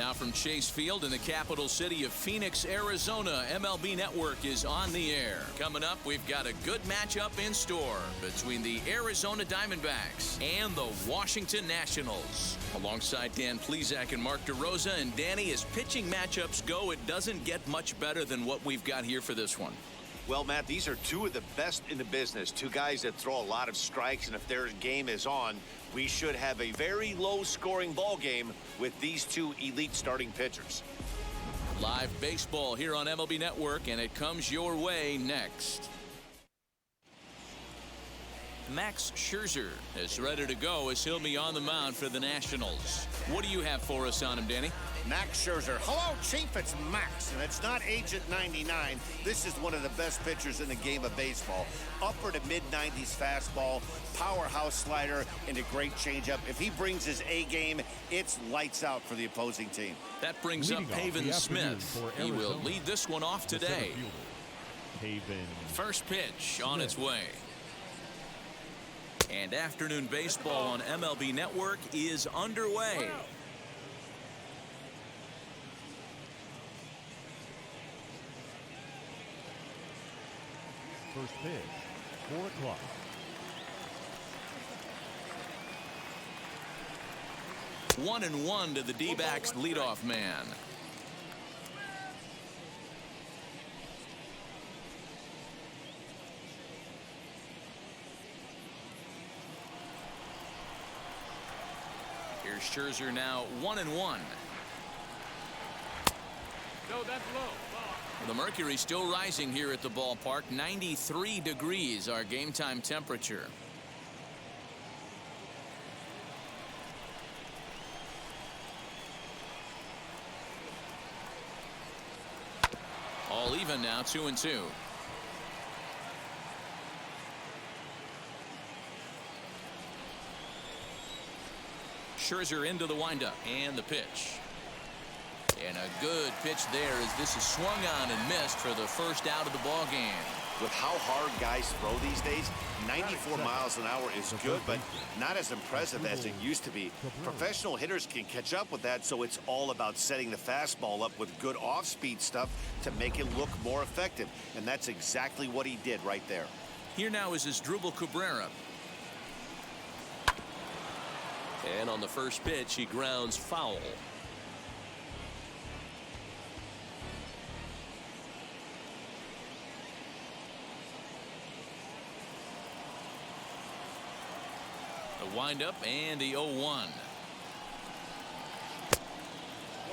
now from Chase Field in the capital city of Phoenix, Arizona. MLB Network is on the air. Coming up, we've got a good matchup in store between the Arizona Diamondbacks and the Washington Nationals. Alongside Dan Plesac and Mark DeRosa, and Danny, as pitching matchups go, it doesn't get much better than what we've got here for this one. Well, Matt, these are two of the best in the business. Two guys that throw a lot of strikes, and if their game is on, we should have a very low-scoring ball game with these two elite starting pitchers. Live baseball here on MLB Network, and it comes your way next. Max Scherzer is ready to go as he'll be on the mound for the Nationals. What do you have for us on him, Danny? Max Scherzer. Hello, Chief. It's Max, and it's not Agent 99. This is one of the best pitchers in the game of baseball. Upper to mid-90s fastball, powerhouse slider, and a great changeup. If he brings his A game, it's lights out for the opposing team. That brings up Pavin Smith. He will lead this one off today. First pitch on its way. And afternoon baseball on MLB Network is underway. First pitch, 4 o'clock. One and one to the D-backs leadoff man. Here's Scherzer now 1 and 1. No, that's low. The mercury still rising here at the ballpark. 93 degrees our game time temperature. All even now, 2 and 2. Scherzer into the windup and the pitch. And a good pitch there as this is swung on and missed for the first out of the ball game. With how hard guys throw these days, 94 miles an hour is good, but not as impressive as it used to be. Professional hitters can catch up with that, so it's all about setting the fastball up with good off-speed stuff to make it look more effective. And that's exactly what he did right there. Here now is Asdrubal Cabrera. And on the first pitch, he grounds foul. The windup and the 0-1.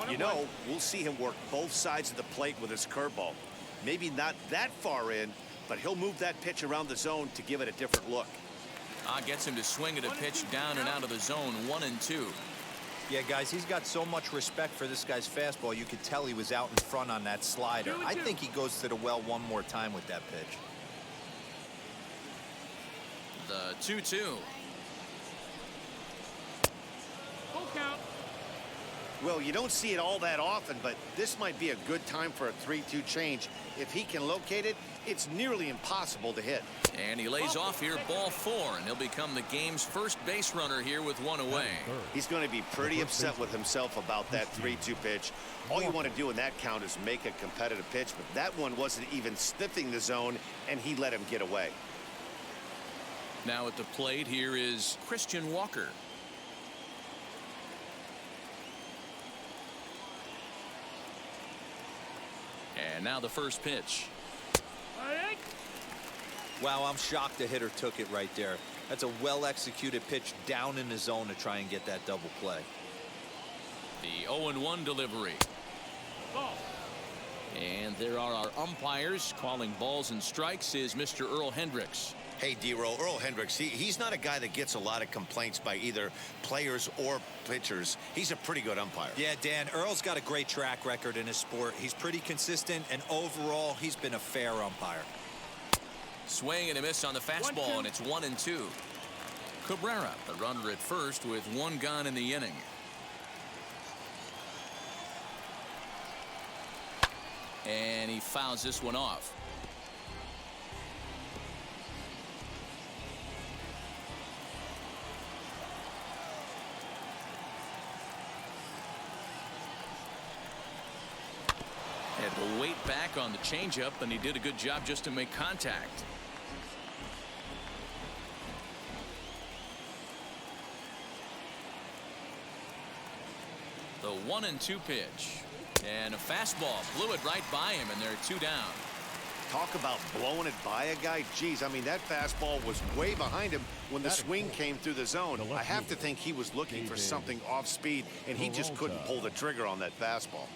You know, we'll see him work both sides of the plate with his curveball. Maybe not that far in, but he'll move that pitch around the zone to give it a different look. Gets him to swing at a pitch down and out of the zone, 1 and 2. Yeah, guys, he's got so much respect for this guy's fastball. You could tell he was out in front on that slider. I think he goes to the well one more time with that pitch. The 2-2. Full count. Well, you don't see it all that often, but this might be a good time for a 3-2 change. If he can locate it, it's nearly impossible to hit. And he lays off here, ball 4, and he'll become the game's first base runner here with 1 away. He's going to be pretty upset with himself about that 3-2 pitch. All you want to do in that count is make a competitive pitch, but that one wasn't even sniffing the zone, and he let him get away. Now at the plate, here is Christian Walker. And now the first pitch. Wow, I'm shocked the hitter took it right there. That's a well-executed pitch down in the zone to try and get that double play. The 0-1 delivery. Ball. And there are our umpires. Calling balls and strikes is Mr. Earl Hendricks. Hey, D-Roll, Earl Hendricks, he's not a guy that gets a lot of complaints by either players or pitchers. He's a pretty good umpire. Yeah, Dan, Earl's got a great track record in his sport. He's pretty consistent, and overall, he's been a fair umpire. Swing and a miss on the fastball, and it's 1 and 2. Cabrera, the runner at first with 1 gone in the inning. And he fouls this one off. weight back on the changeup, and he did a good job just to make contact. The 1-2 pitch. And a fastball blew it right by him, and they're 2 down. Talk about blowing it by a guy. Geez, I mean, that fastball was way behind him when the swing came through the zone. I have to think he was looking for something off speed, and he just couldn't pull the trigger on that fastball.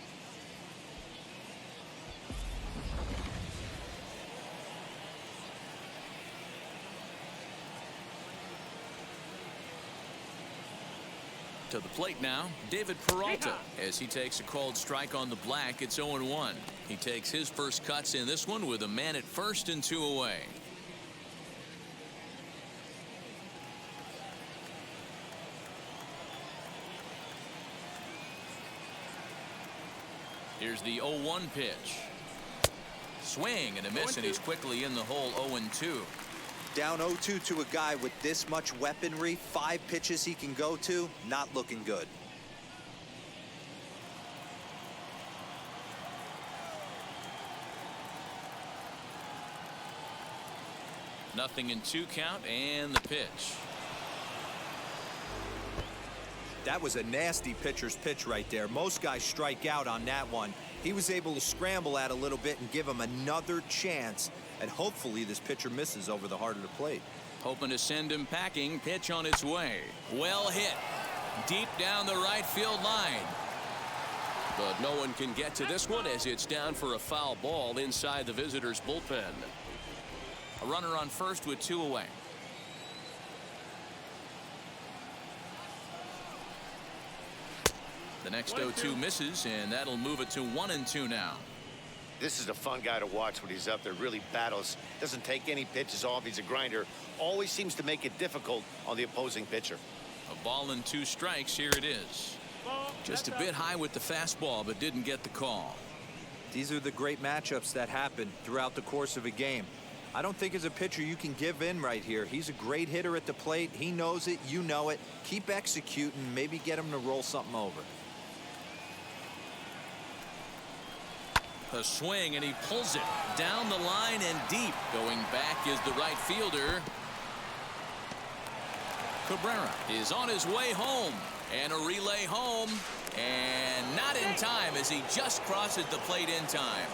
To the plate now, David Peralta, as he takes a called strike on the black. It's 0-1. He takes his first cuts in this one with a man at first and 2 away. Here's the 0-1 pitch. Swing and a miss, and he's quickly in the hole. 0-2. Down 0-2 to a guy with this much weaponry, 5 pitches he can go to, not looking good. Nothing in 2 count, and the pitch. That was a nasty pitcher's pitch right there. Most guys strike out on that one. He was able to scramble at a little bit and give him another chance. And hopefully this pitcher misses over the heart of the plate. Hoping to send him packing. Pitch on its way. Well hit. Deep down the right field line. But no one can get to this one as it's down for a foul ball inside the visitors' bullpen. A runner on first with 2 away. The next 0-2 misses, and that'll move it to 1-2 now. This is a fun guy to watch when he's up there. Really battles. Doesn't take any pitches off. He's a grinder. Always seems to make it difficult on the opposing pitcher. A ball and 2 strikes. Here it is. Just a bit high with the fastball, but didn't get the call. These are the great matchups that happen throughout the course of a game. I don't think as a pitcher you can give in right here. He's a great hitter at the plate. He knows it. You know it. Keep executing. Maybe get him to roll something over. A swing, and he pulls it down the line and deep. Going back is the right fielder. Cabrera is on his way home, and a relay home, and not in time as he just crosses the plate in time.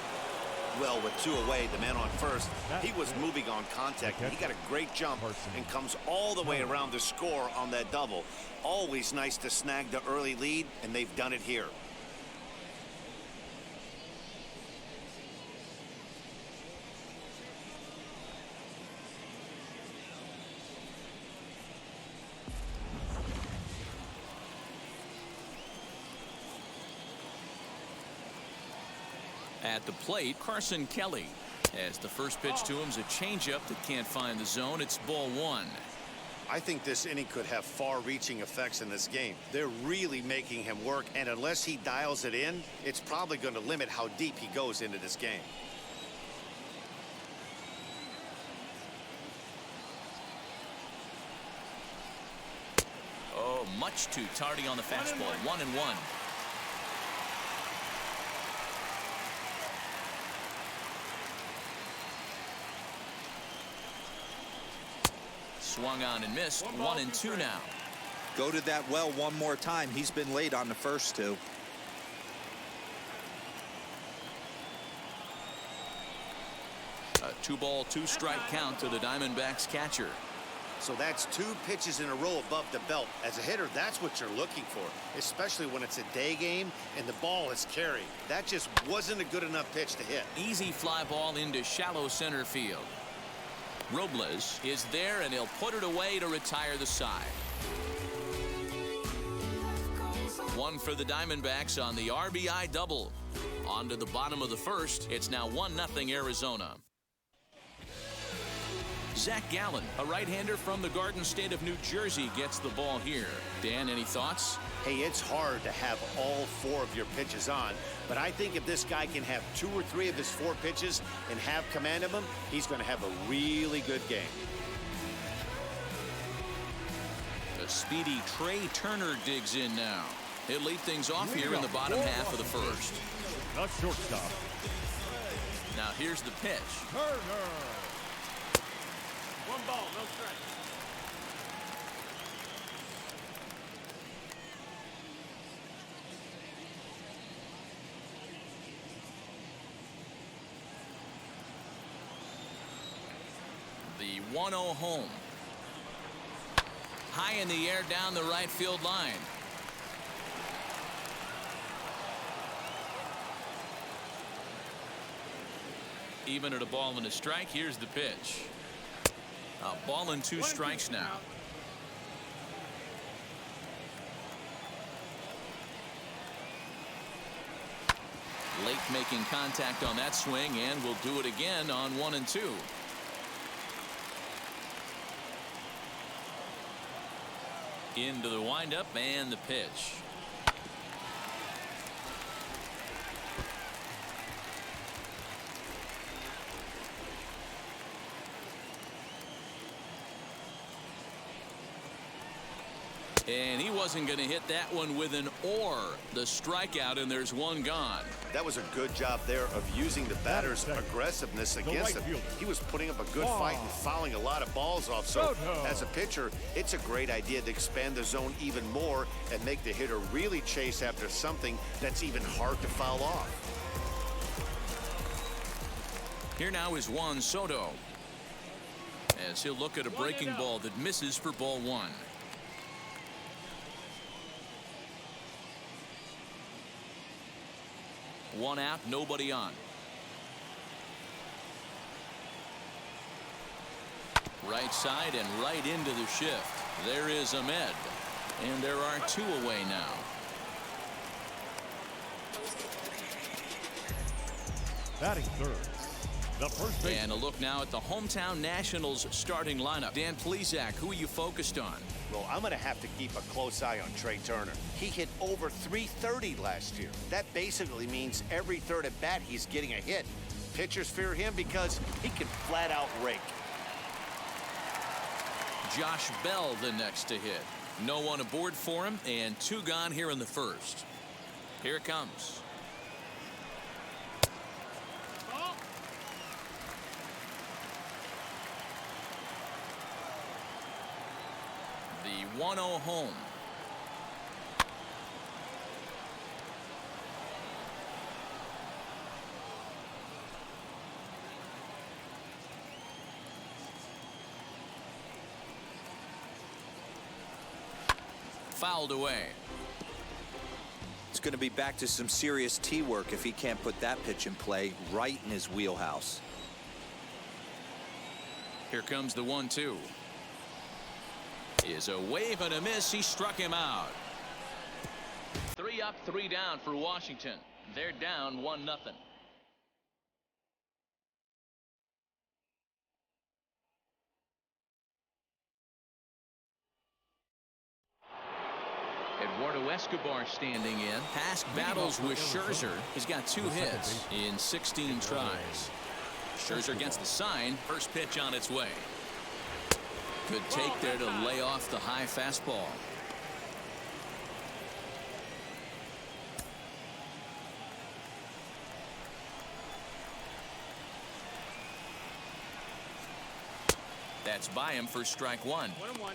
Well, with 2 away, the man on first, he was moving on contact, and he got a great jump and comes all the way around to score on that double. Always nice to snag the early lead, and they've done it here. At the plate, Carson Kelly. As the first pitch to him is a changeup that can't find the zone. It's ball 1. I think this inning could have far-reaching effects in this game. They're really making him work, and unless he dials it in, it's probably going to limit how deep he goes into this game. Oh, much too tardy on the fastball. 1-1. Swung on and missed. 1-2 now. Go to that well one more time. He's been late on the first 2. A 2-ball, 2-strike count to the Diamondbacks catcher. So that's 2 pitches in a row above the belt. As a hitter, that's what you're looking for, especially when it's a day game and the ball is carried. That just wasn't a good enough pitch to hit. Easy fly ball into shallow center field. Robles is there, and he'll put it away to retire the side. 1 for the Diamondbacks on the RBI double. On to the bottom of the first. It's now 1-0 Arizona. Zach Gallen, a right-hander from the Garden State of New Jersey, gets the ball here. Dan, any thoughts? Hey, it's hard to have all 4 of your pitches on, but I think if this guy can have 2 or 3 of his 4 pitches and have command of them, he's going to have a really good game. The speedy Trey Turner digs in now. He'll lead things off here in the bottom half of the first. The shortstop, here's the pitch. Turner. One ball, no strike. The 1-0 home. High in the air down the right field line. Even at a ball and a strike, here's the pitch. A ball and 2 strikes now. Late making contact on that swing, and will do it again on 1 and 2. Into the windup and the pitch. And he wasn't going to hit that one with an or. The strikeout, and there's one gone. That was a good job there of using the batter's aggressiveness against him. He was putting up a good fight and fouling a lot of balls off. So as a pitcher, it's a great idea to expand the zone even more and make the hitter really chase after something that's even hard to foul off. Here now is Juan Soto, as he'll look at a breaking ball that misses for ball 1. One out, nobody on. Right side and right into the shift. There is Ahmed, and there are 2 away now. Batting third, the first baseman. And a look now at the hometown Nationals starting lineup. Dan Plesac, who are you focused on? Well, I'm going to have to keep a close eye on Trey Turner. He hit over .330 last year. That basically means every third at bat he's getting a hit. Pitchers fear him because he can flat out rake. Josh Bell the next to hit. No one aboard for him, and 2 gone here in the first. Here it comes. The 1-0 home. Fouled away. It's going to be back to some serious tee work if he can't put that pitch in play right in his wheelhouse. Here comes the 1-2. Is a wave and a miss. He struck him out. 3 up, 3 down for Washington. They're down 1-0. Eduardo Escobar standing in. Past battles with Scherzer. He's got 2 hits in 16 tries. Scherzer gets the sign. First pitch on its way. Good take there to lay off the high fastball. That's by him for strike 1. 1-1.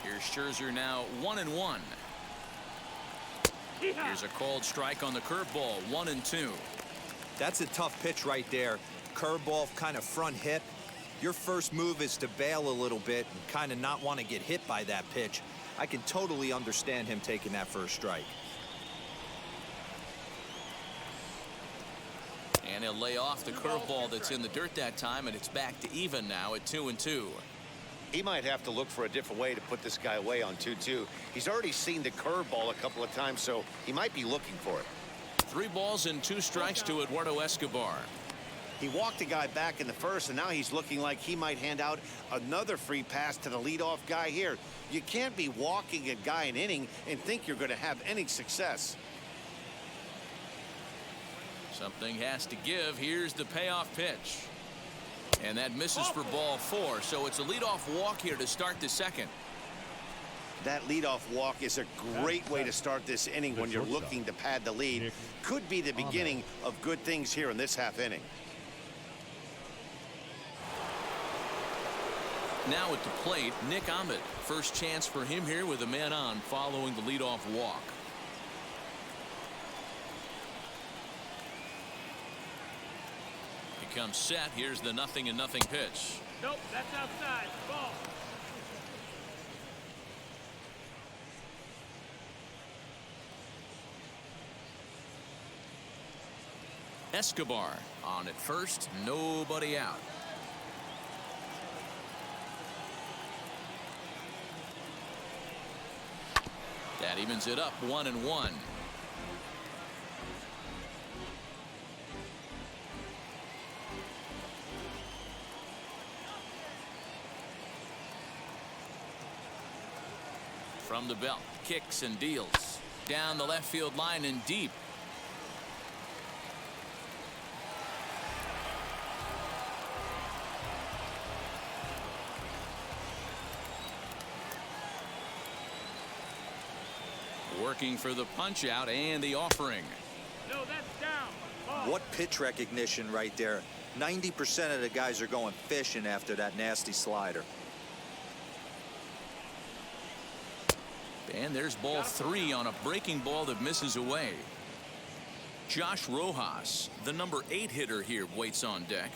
Here's Scherzer now 1-1. Here's a called strike on the curveball. 1-2. That's a tough pitch right there. Curveball, kind of front hip. Your first move is to bail a little bit and kind of not want to get hit by that pitch. I can totally understand him taking that first strike. And he'll lay off the curveball that's in the dirt that time, and it's back to even now at 2-2. He might have to look for a different way to put this guy away on 2-2. He's already seen the curveball a couple of times, so he might be looking for it. 3 balls and 2 strikes to Eduardo Escobar. He walked the guy back in the first, and now he's looking like he might hand out another free pass to the leadoff guy here. You can't be walking a guy an inning and think you're going to have any success. Something has to give. Here's the payoff pitch. And that misses for ball 4, so it's a leadoff walk here to start the second. That leadoff walk is a great way to start this inning when you're looking to pad the lead. Could be the beginning of good things here in this half inning. Now at the plate, Nick Ahmed. First chance for him here with a man on following the leadoff walk. He comes set. Here's the 0-0 pitch. Nope, that's outside. Ball. Escobar on at first, nobody out. That evens it up 1-1. From the belt, kicks and deals down the left field line and deep. Working for the punch out and the offering. No, that's down. Ball. What pitch recognition right there. 90% of the guys are going fishing after that nasty slider. And there's ball 3 on a breaking ball that misses away. Josh Rojas, the number 8 hitter here, waits on deck.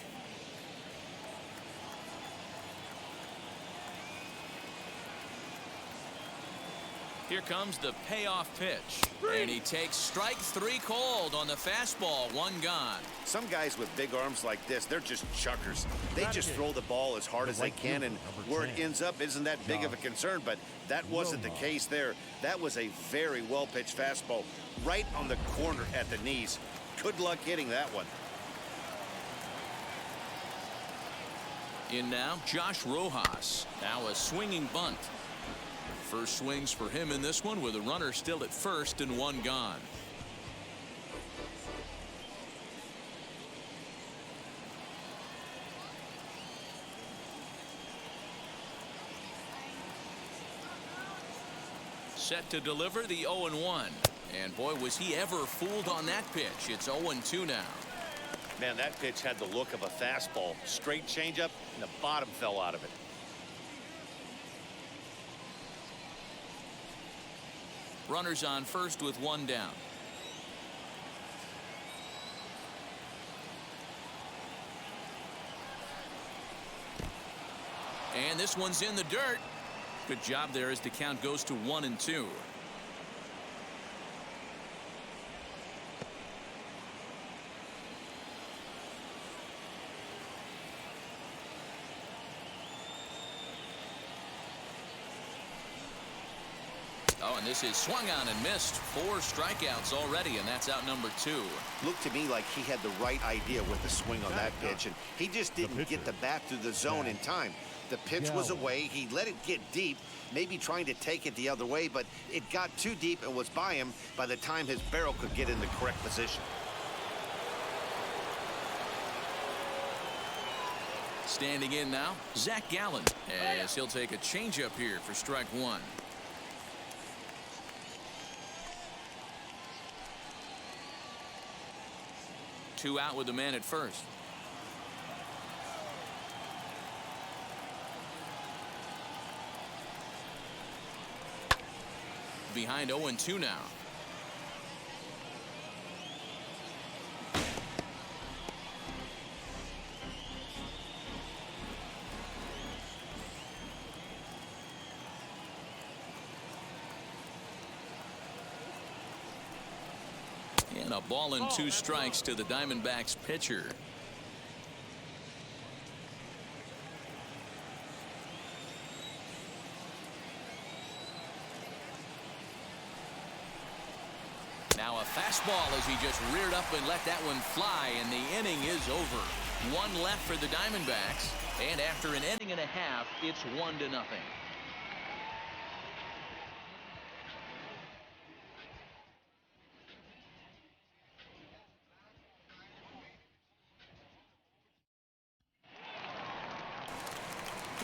Here comes the payoff pitch. And he takes strike 3 called on the fastball. 1 gone. Some guys with big arms like this, they're just chuckers. They just throw the ball as hard as they can, and where it ends up isn't that big of a concern, but that wasn't the case there. That was a very well-pitched fastball right on the corner at the knees. Good luck hitting that one. In now, Josh Rojas. Now a swinging bunt. First swings for him in this one with a runner still at first and 1 gone. Set to deliver the 0-1. And boy, was he ever fooled on that pitch. It's 0-2 now. Man, that pitch had the look of a fastball. Straight changeup, and the bottom fell out of it. Runners on first with 1 down. And this one's in the dirt. Good job there as the count goes to 1-2. Oh, and this is swung on and missed. 4 strikeouts already, and that's out number 2. Looked to me like he had the right idea with the swing on that pitch, and he just didn't get the bat through the zone in time. The pitch was away. He let it get deep, maybe trying to take it the other way, but it got too deep and was by him by the time his barrel could get in the correct position. Standing in now, Zach Gallen, as he'll take a changeup here for strike 1. Two out with the man at first. Behind 0-2 now. And a ball and 2 strikes to the Diamondbacks pitcher. Now a fastball as he just reared up and let that one fly, and the inning is over. 1 left for the Diamondbacks, and after an inning and a half, it's 1-0.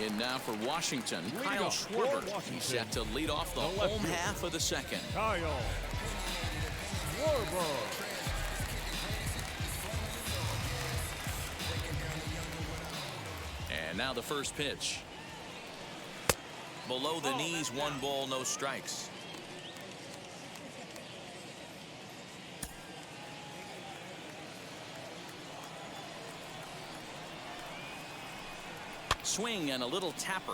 In now for Washington, Kyle Schwarber. He's set to lead off the home half of the second. Kyle Schwarber. And now the first pitch. Below the knees, 1 ball, no strikes. Swing and a little tapper.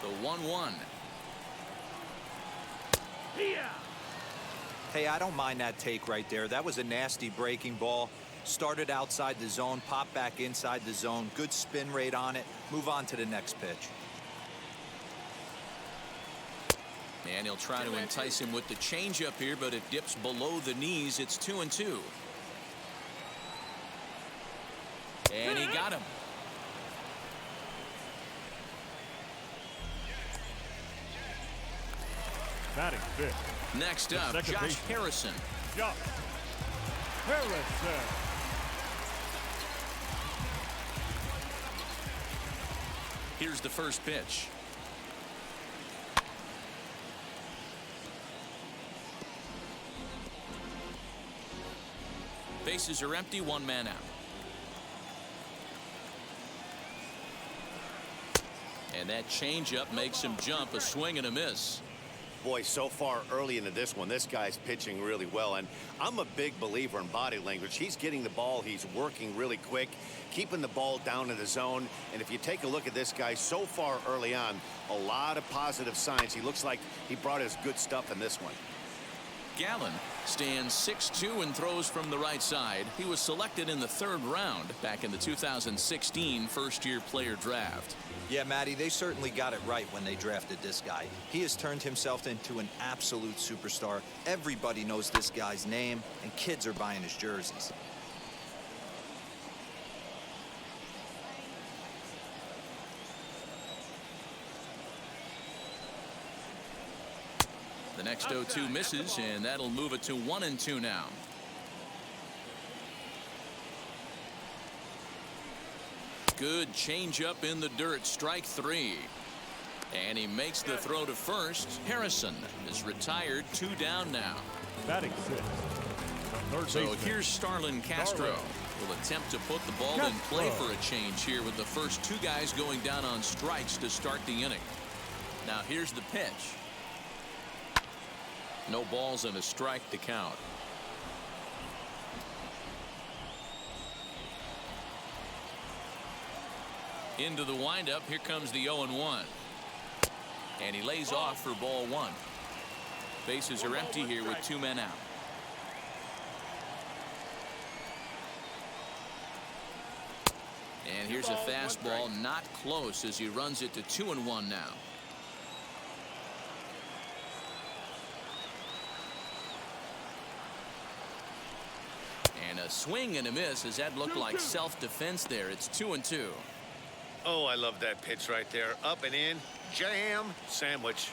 The 1-1. Hey, I don't mind that take right there. That was a nasty breaking ball. Started outside the zone, popped back inside the zone. Good spin rate on it. Move on to the next pitch. And he'll try to entice him with the changeup here, but it dips below the knees. It's 2-2. And he got him. Batting fifth. Next up, Josh Harrison. Josh Harrison. Here's the first pitch. Bases are empty, 1 man out. And that changeup makes him jump, a swing and a miss. Boy, so far early into this one, this guy's pitching really well, and I'm a big believer in body language. He's getting the ball, he's working really quick, keeping the ball down in the zone, and if you take a look at this guy so far early on, a lot of positive signs. He looks like he brought his good stuff in this one. Gallen stands 6'2" and throws from the right side. He was selected in the 3rd round back in the 2016 first-year player draft. Yeah, Matty, they certainly got it right when they drafted this guy. He has turned himself into an absolute superstar. Everybody knows this guy's name, and kids are buying his jerseys. The next 0-2 misses, and that'll move it to 1-2 now. Good changeup in the dirt, strike 3. And he makes the throw to first. Harrison is retired, 2 down now. Batting sixth. Third So baseman. here's Starlin Castro. Will attempt to put the ball in play for a change here with the first 2 guys going down on strikes to start the inning. Now here's the pitch. No balls and a strike to count. Into the windup. Here comes the 0-1. And he lays off for ball 1. Bases are empty here with 2 men out. And here's a fastball not close as he runs it to 2-1 now. And a swing and a miss as that looked like self-defense there. It's 2-2. Oh, I love that pitch right there. Up and in, jam, sandwich.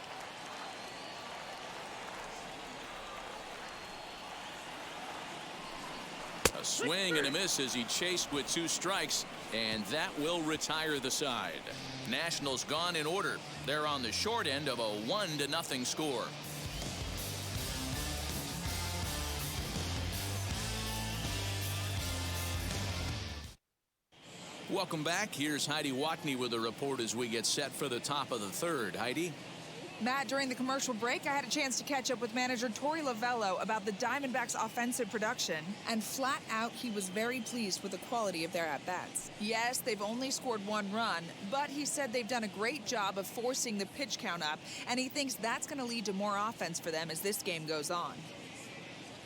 A swing and a miss as he chased with 2 strikes, and that will retire the side. Nationals gone in order. They're on the short end of a 1-0 score. Welcome back. Here's Heidi Watney with a report as we get set for the top of the 3rd. Heidi? Matt, during the commercial break, I had a chance to catch up with manager Torey Lovello about the Diamondbacks' offensive production, and flat out, he was very pleased with the quality of their at-bats. Yes, they've only scored 1 run, but he said they've done a great job of forcing the pitch count up, and he thinks that's going to lead to more offense for them as this game goes on.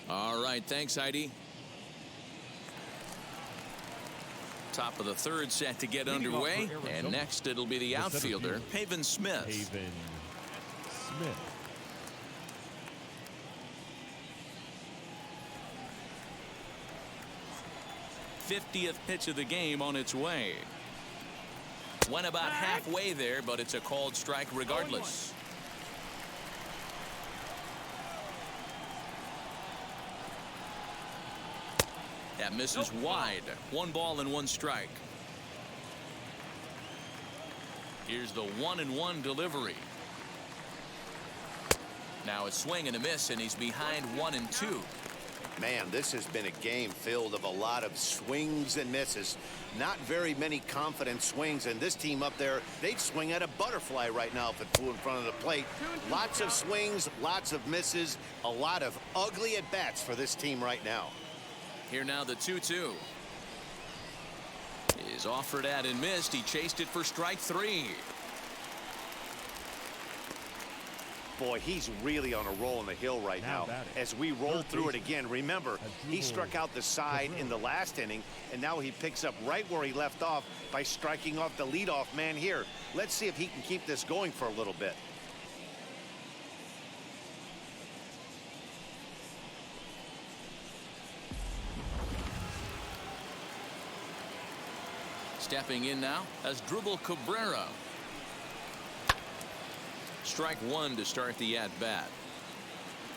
All right, thanks, Heidi. Top of the 3rd set to get underway, and next it'll be the outfielder, Pavin Smith. Pavin Smith. '50th pitch of the game on its way. Went about halfway there, but it's a called strike regardless. That misses wide. 1 ball and 1 strike. Here's the 1-1 delivery. Now a swing and a miss, and he's behind 1-2. Man, this has been a game filled of a lot of swings and misses. Not very many confident swings, and this team up there, they'd swing at a butterfly right now if it flew in front of the plate. Lots of swings, lots of misses, a lot of ugly at-bats for this team right now. Here now the 2-2. Is offered at and missed. He chased it for strike 3. Boy, he's really on a roll on the hill right now. As we roll through it again, remember, he struck out the side in the last inning, and now he picks up right where he left off by striking off the leadoff man here. Let's see if he can keep this going for a little bit. Stepping in now as Dribble Cabrera. Strike 1 to start the at-bat.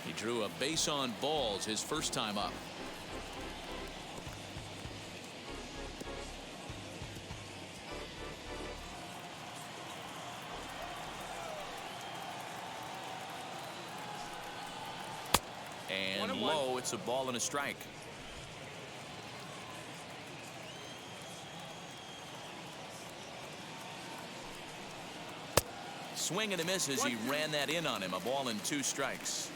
He drew a base on balls his first time up. And low, it's a ball and a strike. Swing and a miss as he ran that in on him. A ball and 2 strikes.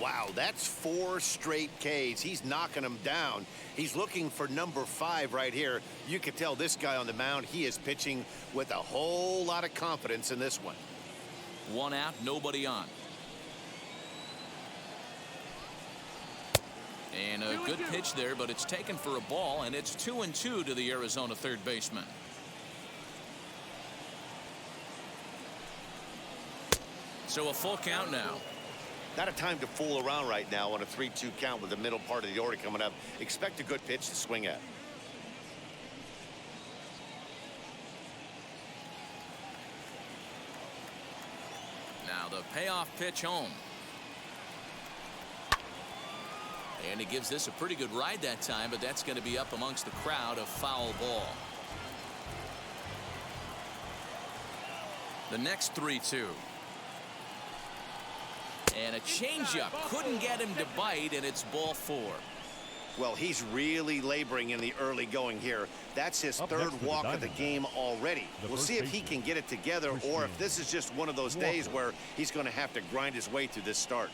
Wow, that's 4 straight Ks. He's knocking them down. He's looking for number 5 right here. You can tell this guy on the mound, he is pitching with a whole lot of confidence in this one. 1 out, nobody on. And a good pitch there, but it's taken for a ball, and it's 2-2 to the Arizona third baseman. So a full count now. Not a time to fool around right now on a 3-2 count with the middle part of the order coming up. Expect a good pitch to swing at. Now the payoff pitch home. And he gives this a pretty good ride that time, but that's going to be up amongst the crowd. A foul ball. The next 3-2. And a changeup couldn't get him to bite, and it's ball 4. Well, he's really laboring in the early going here. That's his third walk of the game already. We'll see if he can get it together, or if this is just one of those days where he's going to have to grind his way through this start.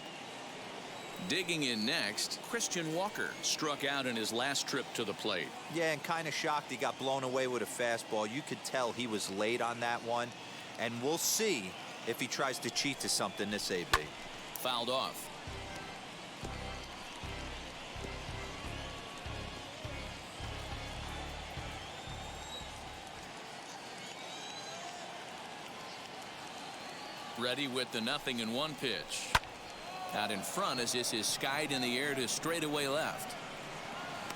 Digging in next, Christian Walker struck out in his last trip to the plate. Yeah, and kind of shocked he got blown away with a fastball. You could tell he was late on that one, and we'll see if he tries to cheat to something this AB. Fouled off. Ready with the 0-1 pitch. Out in front as this is skied in the air to straightaway left.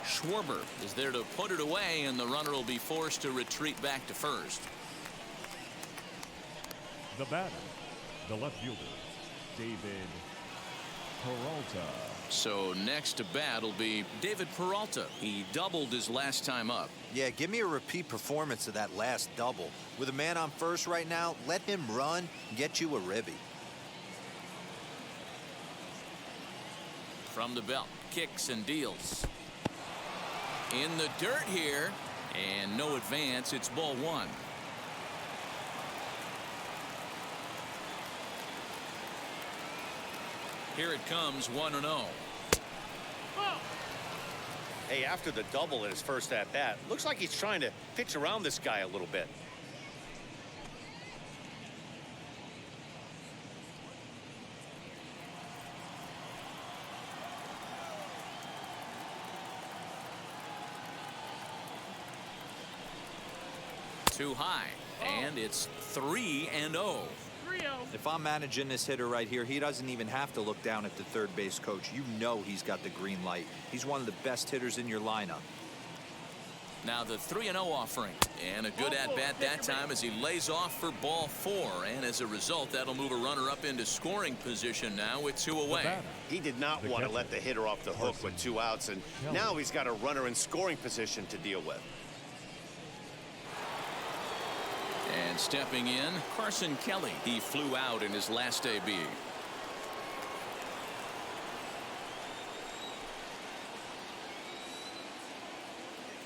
Schwarber is there to put it away, and the runner will be forced to retreat back to first. The batter, the left fielder, David Peralta. So next to bat will be David Peralta. He doubled his last time up. Yeah, give me a repeat performance of that last double. With a man on first right now, let him run and get you a ribby. From the belt, kicks and deals. In the dirt here, and no advance. It's ball 1. Here it comes, 1-0. Hey, after the double in his first at-bat, looks like he's trying to pitch around this guy a little bit. Too high, and it's 3-0. 3-0. If I'm managing this hitter right here, he doesn't even have to look down at the third base coach. You know he's got the green light. He's one of the best hitters in your lineup. Now the 3-0 offering, and a good at-bat that time as he lays off for ball 4, and as a result that'll move a runner up into scoring position now with 2 away. He did not want to let the hitter off the hook with 2 outs, and now he's got a runner in scoring position to deal with. And stepping in, Carson Kelly. He flew out in his last AB.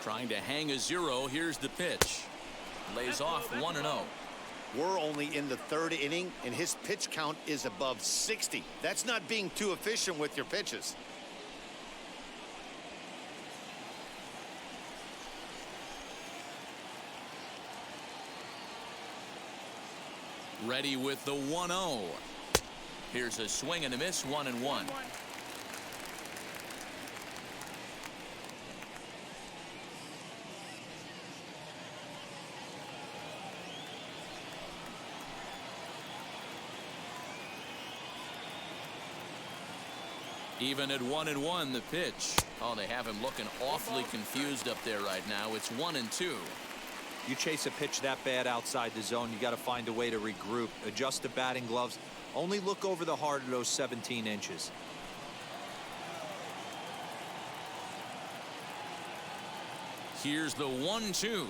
Trying to hang a 0. Here's the pitch. Lays off 1-0. We're only in the 3rd inning, and his pitch count is above 60. That's not being too efficient with your pitches. Ready with the 1-0. Here's a swing and a miss, 1-1. Even at 1-1, the pitch. Oh, they have him looking awfully confused up there right now. It's 1-2. You chase a pitch that bad outside the zone, you got to find a way to regroup, adjust the batting gloves. Only look over the heart of those 17 inches. Here's the 1-2.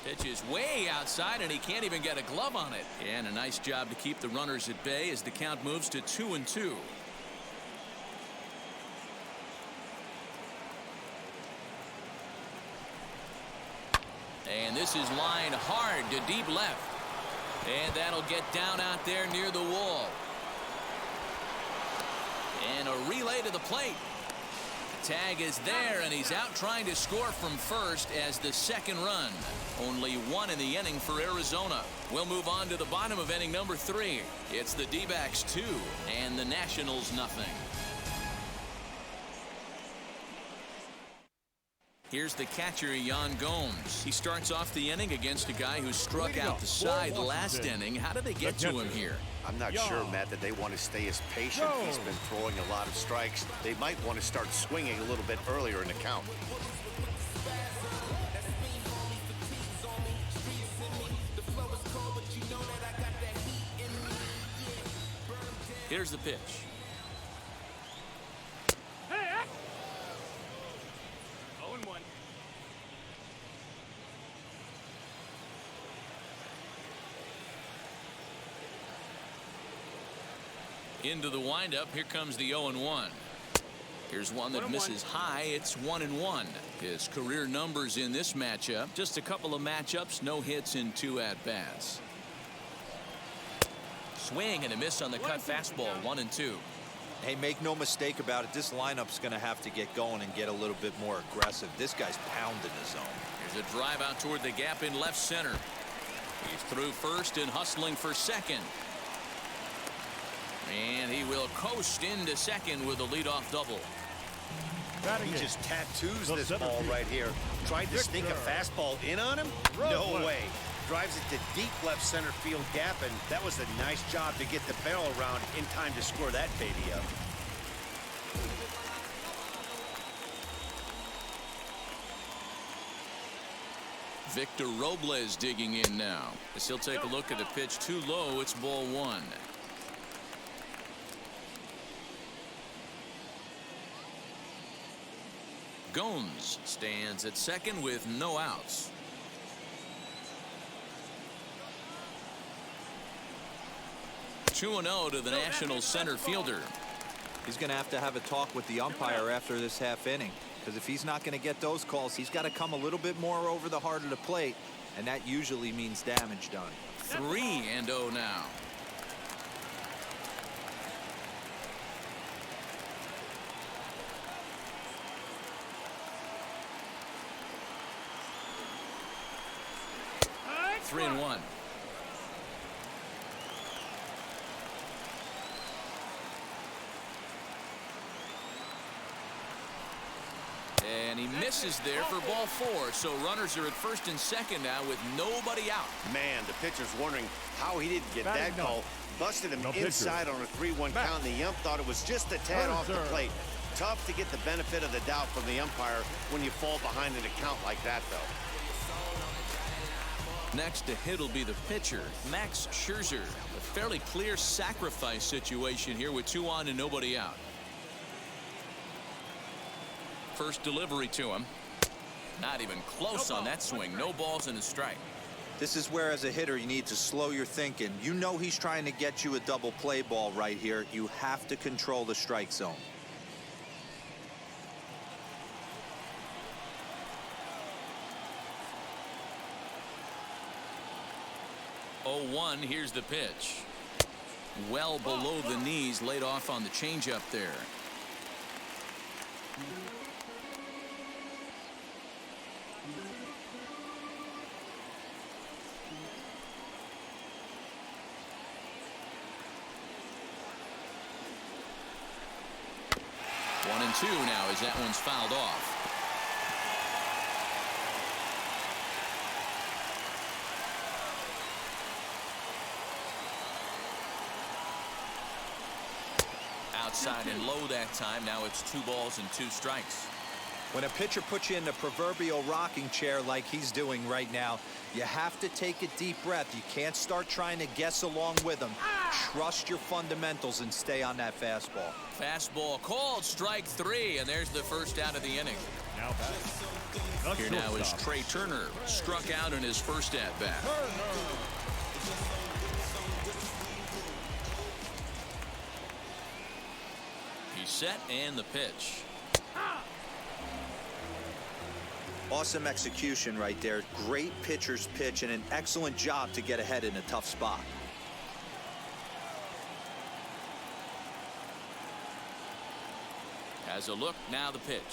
Pitch is way outside, and he can't even get a glove on it. And a nice job to keep the runners at bay as the count moves to 2-2. And this is lined hard to deep left. And that'll get down out there near the wall. And a relay to the plate. Tag is there, and he's out trying to score from first as the 2nd run. Only 1 in the inning for Arizona. We'll move on to the bottom of inning number 3. It's the D-backs 2 and the Nationals nothing. Here's the catcher, Yan Gomes. He starts off the inning against a guy who struck out the side last inning. How did they get to him here? I'm not sure, Matt, that they want to stay as patient. He's been throwing a lot of strikes. They might want to start swinging a little bit earlier in the count. Here's the pitch. Hey! 0-1. Into the windup. Here comes the 0-1. Here's one that misses high. It's 1-1. His career numbers in this matchup, just a couple of matchups, no hits in 2 at-bats. Swing and a miss on the cut fastball, 1-2. Hey, make no mistake about it, this lineup's going to have to get going and get a little bit more aggressive. This guy's pounding the zone. Here's a drive out toward the gap in left center. He's through first and hustling for second. And he will coast into second with a leadoff double. He just tattoos this ball right here. Tried to sneak a fastball in on him? No way. Drives it to deep left center field gap, and that was a nice job to get the barrel around in time to score that baby up. Victor Robles digging in now. As he'll take a look at a pitch too low. It's ball 1. Gomes stands at second with no outs. (2-0) to the National center fielder. He's going to have a talk with the umpire after this half inning, because if he's not going to get those calls, he's got to come a little bit more over the heart of the plate, and that usually means damage done. 3-0 now. Three and 1. And he misses there for ball 4. So runners are at first and second now with nobody out. Man, the pitcher's wondering how he didn't get that call. Busted him inside on a 3-1 count, and the ump thought it was just a tad off the plate. Tough to get the benefit of the doubt from the umpire when you fall behind an account like that, though. Next to hit will be the pitcher, Max Scherzer. A fairly clear sacrifice situation here with 2 on and nobody out. First delivery to him. Not even close on that swing. No balls and a strike. This is where, as a hitter, you need to slow your thinking. You know he's trying to get you a double play ball right here. You have to control the strike zone. Oh, 1, here's the pitch. Well below the knees, laid off on the changeup there. One and 2 now as that one's fouled off. Outside and low that time. Now it's 2 balls and 2 strikes. When a pitcher puts you in the proverbial rocking chair like he's doing right now, you have to take a deep breath. You can't start trying to guess along with him. Trust your fundamentals and stay on that fastball. Fastball called, strike 3, and there's the first out of the inning. Now batting. Here now is Trey Turner, struck out in his first at-bat. He's set, and the pitch. Awesome execution right there. Great pitcher's pitch and an excellent job to get ahead in a tough spot. Has a look, now the pitch.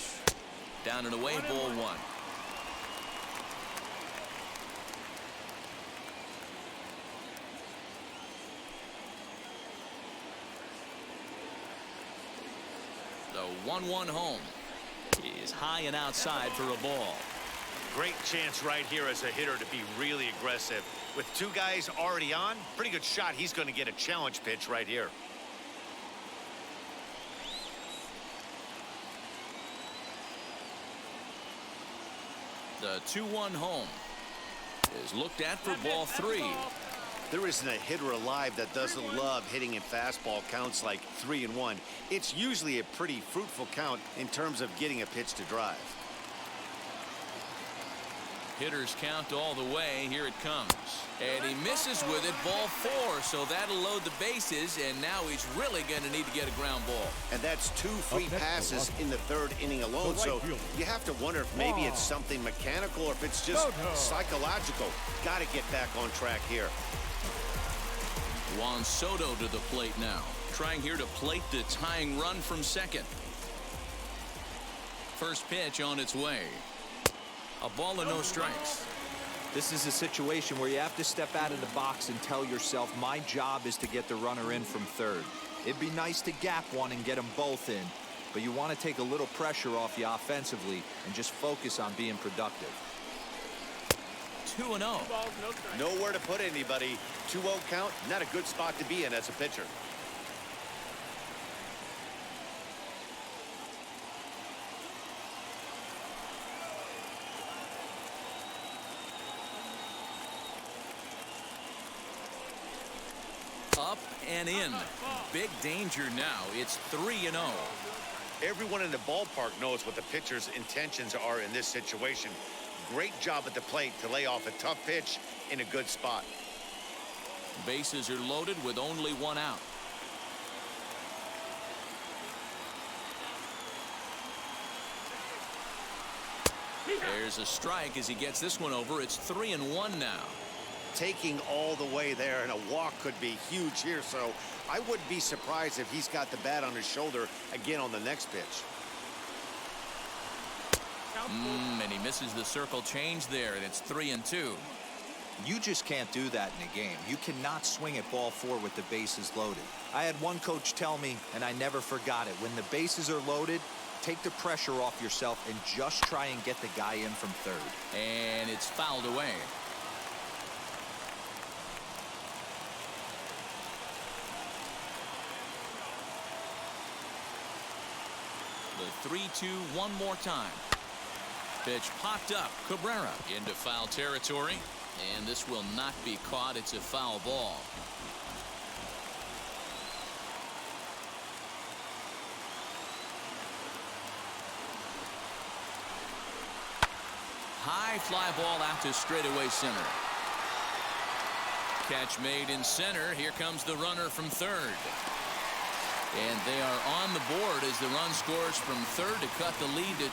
Down and away, ball 1. The 1-1 home is high and outside for a ball. Great chance right here as a hitter to be really aggressive. With 2 guys already on, pretty good shot. He's going to get a challenge pitch right here. The 2-1 home is looked at for ball 3. There isn't a hitter alive that doesn't love hitting in fastball counts like 3-1. It's usually a pretty fruitful count in terms of getting a pitch to drive. Hitters count all the way. Here it comes. And he misses with it. Ball 4. So that'll load the bases. And now he's really going to need to get a ground ball. And that's 2 free passes in the 3rd inning alone. So you have to wonder if maybe it's something mechanical or if it's just psychological. Got to get back on track here. Juan Soto to the plate now. Trying here to plate the tying run from second. First pitch on its way. A ball and no strikes. This is a situation where you have to step out of the box and tell yourself, my job is to get the runner in from 3rd. It'd be nice to gap one and get them both in, but you want to take a little pressure off you offensively and just focus on being productive. 2-0. Nowhere to put anybody. 2-0 count, not a good spot to be in as a pitcher. Up and in. Big danger now. It's 3-0. Everyone in the ballpark knows what the pitcher's intentions are in this situation. Great job at the plate to lay off a tough pitch in a good spot. Bases are loaded with only 1 out. There's a strike as he gets this one over. It's 3-1 now. Taking all the way there, and a walk could be huge here, so I wouldn't be surprised if he's got the bat on his shoulder again on the next pitch. And he misses the circle change there, and it's 3-2. You just can't do that in a game. You cannot swing at ball 4 with the bases loaded. I had one coach tell me, and I never forgot it, when the bases are loaded, take the pressure off yourself and just try and get the guy in from 3rd. And it's fouled away. The 3-2 one more time. Pitch popped up. Cabrera into foul territory. And this will not be caught. It's a foul ball. High fly ball out to straightaway center. Catch made in center. Here comes the runner from third. And they are on the board as the run scores from third to cut the lead to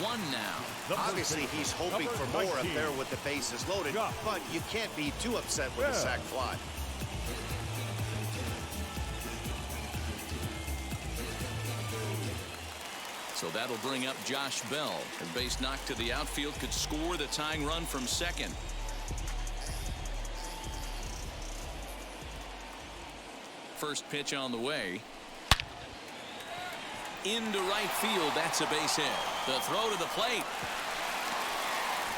2-1 now. Obviously, he's hoping for more up there with the bases loaded, but you can't be too upset with a sac fly. So that'll bring up Josh Bell. A base knock to the outfield could score the tying run from second. First pitch on the way. Into right field. That's a base hit. The throw to the plate.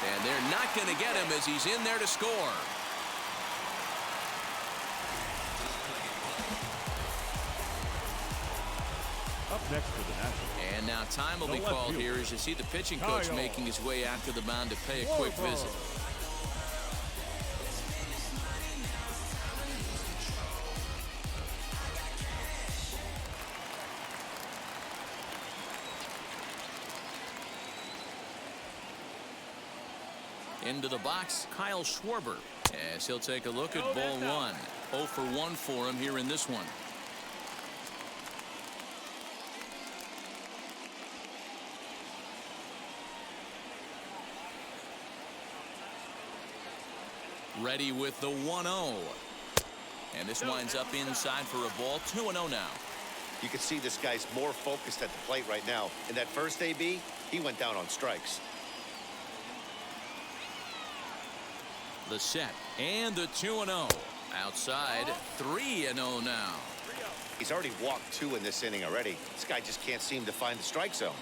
And they're not going to get him as he's in there to score. Up next for the Nationals. And now time will be called here as you see the pitching coach making his way out to the mound to pay a quick visit. Into the box, Kyle Schwarber, as he'll take a look at ball one. 0 for 1 for him here in this one. Ready with the 1-0. And this winds up inside for a ball. 2-0 now. You can see this guy's more focused at the plate right now. In that first AB, he went down on strikes. The set and the 2-0. Outside, 3-0 now. He's already walked 2 in this inning already. This guy just can't seem to find the strike zone.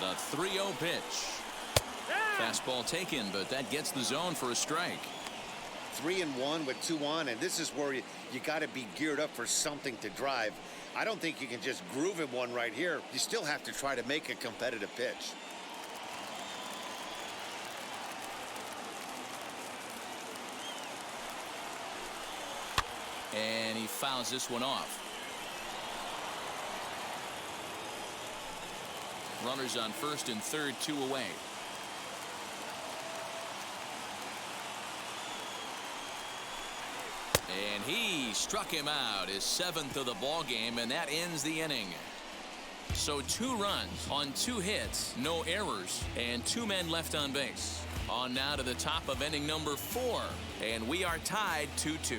The 3-0 pitch. Fastball taken, but that gets the zone for a strike. 3-1 with 2 on, and this is where you got to be geared up for something to drive. I don't think you can just groove him one right here. You still have to try to make a competitive pitch. And he fouls this one off. Runners on first and third, 2 away. And he struck him out, his 7th of the ball game, and that ends the inning. So 2 runs on 2 hits, no errors, and 2 men left on base. On now to the top of inning number 4, and we are tied 2-2.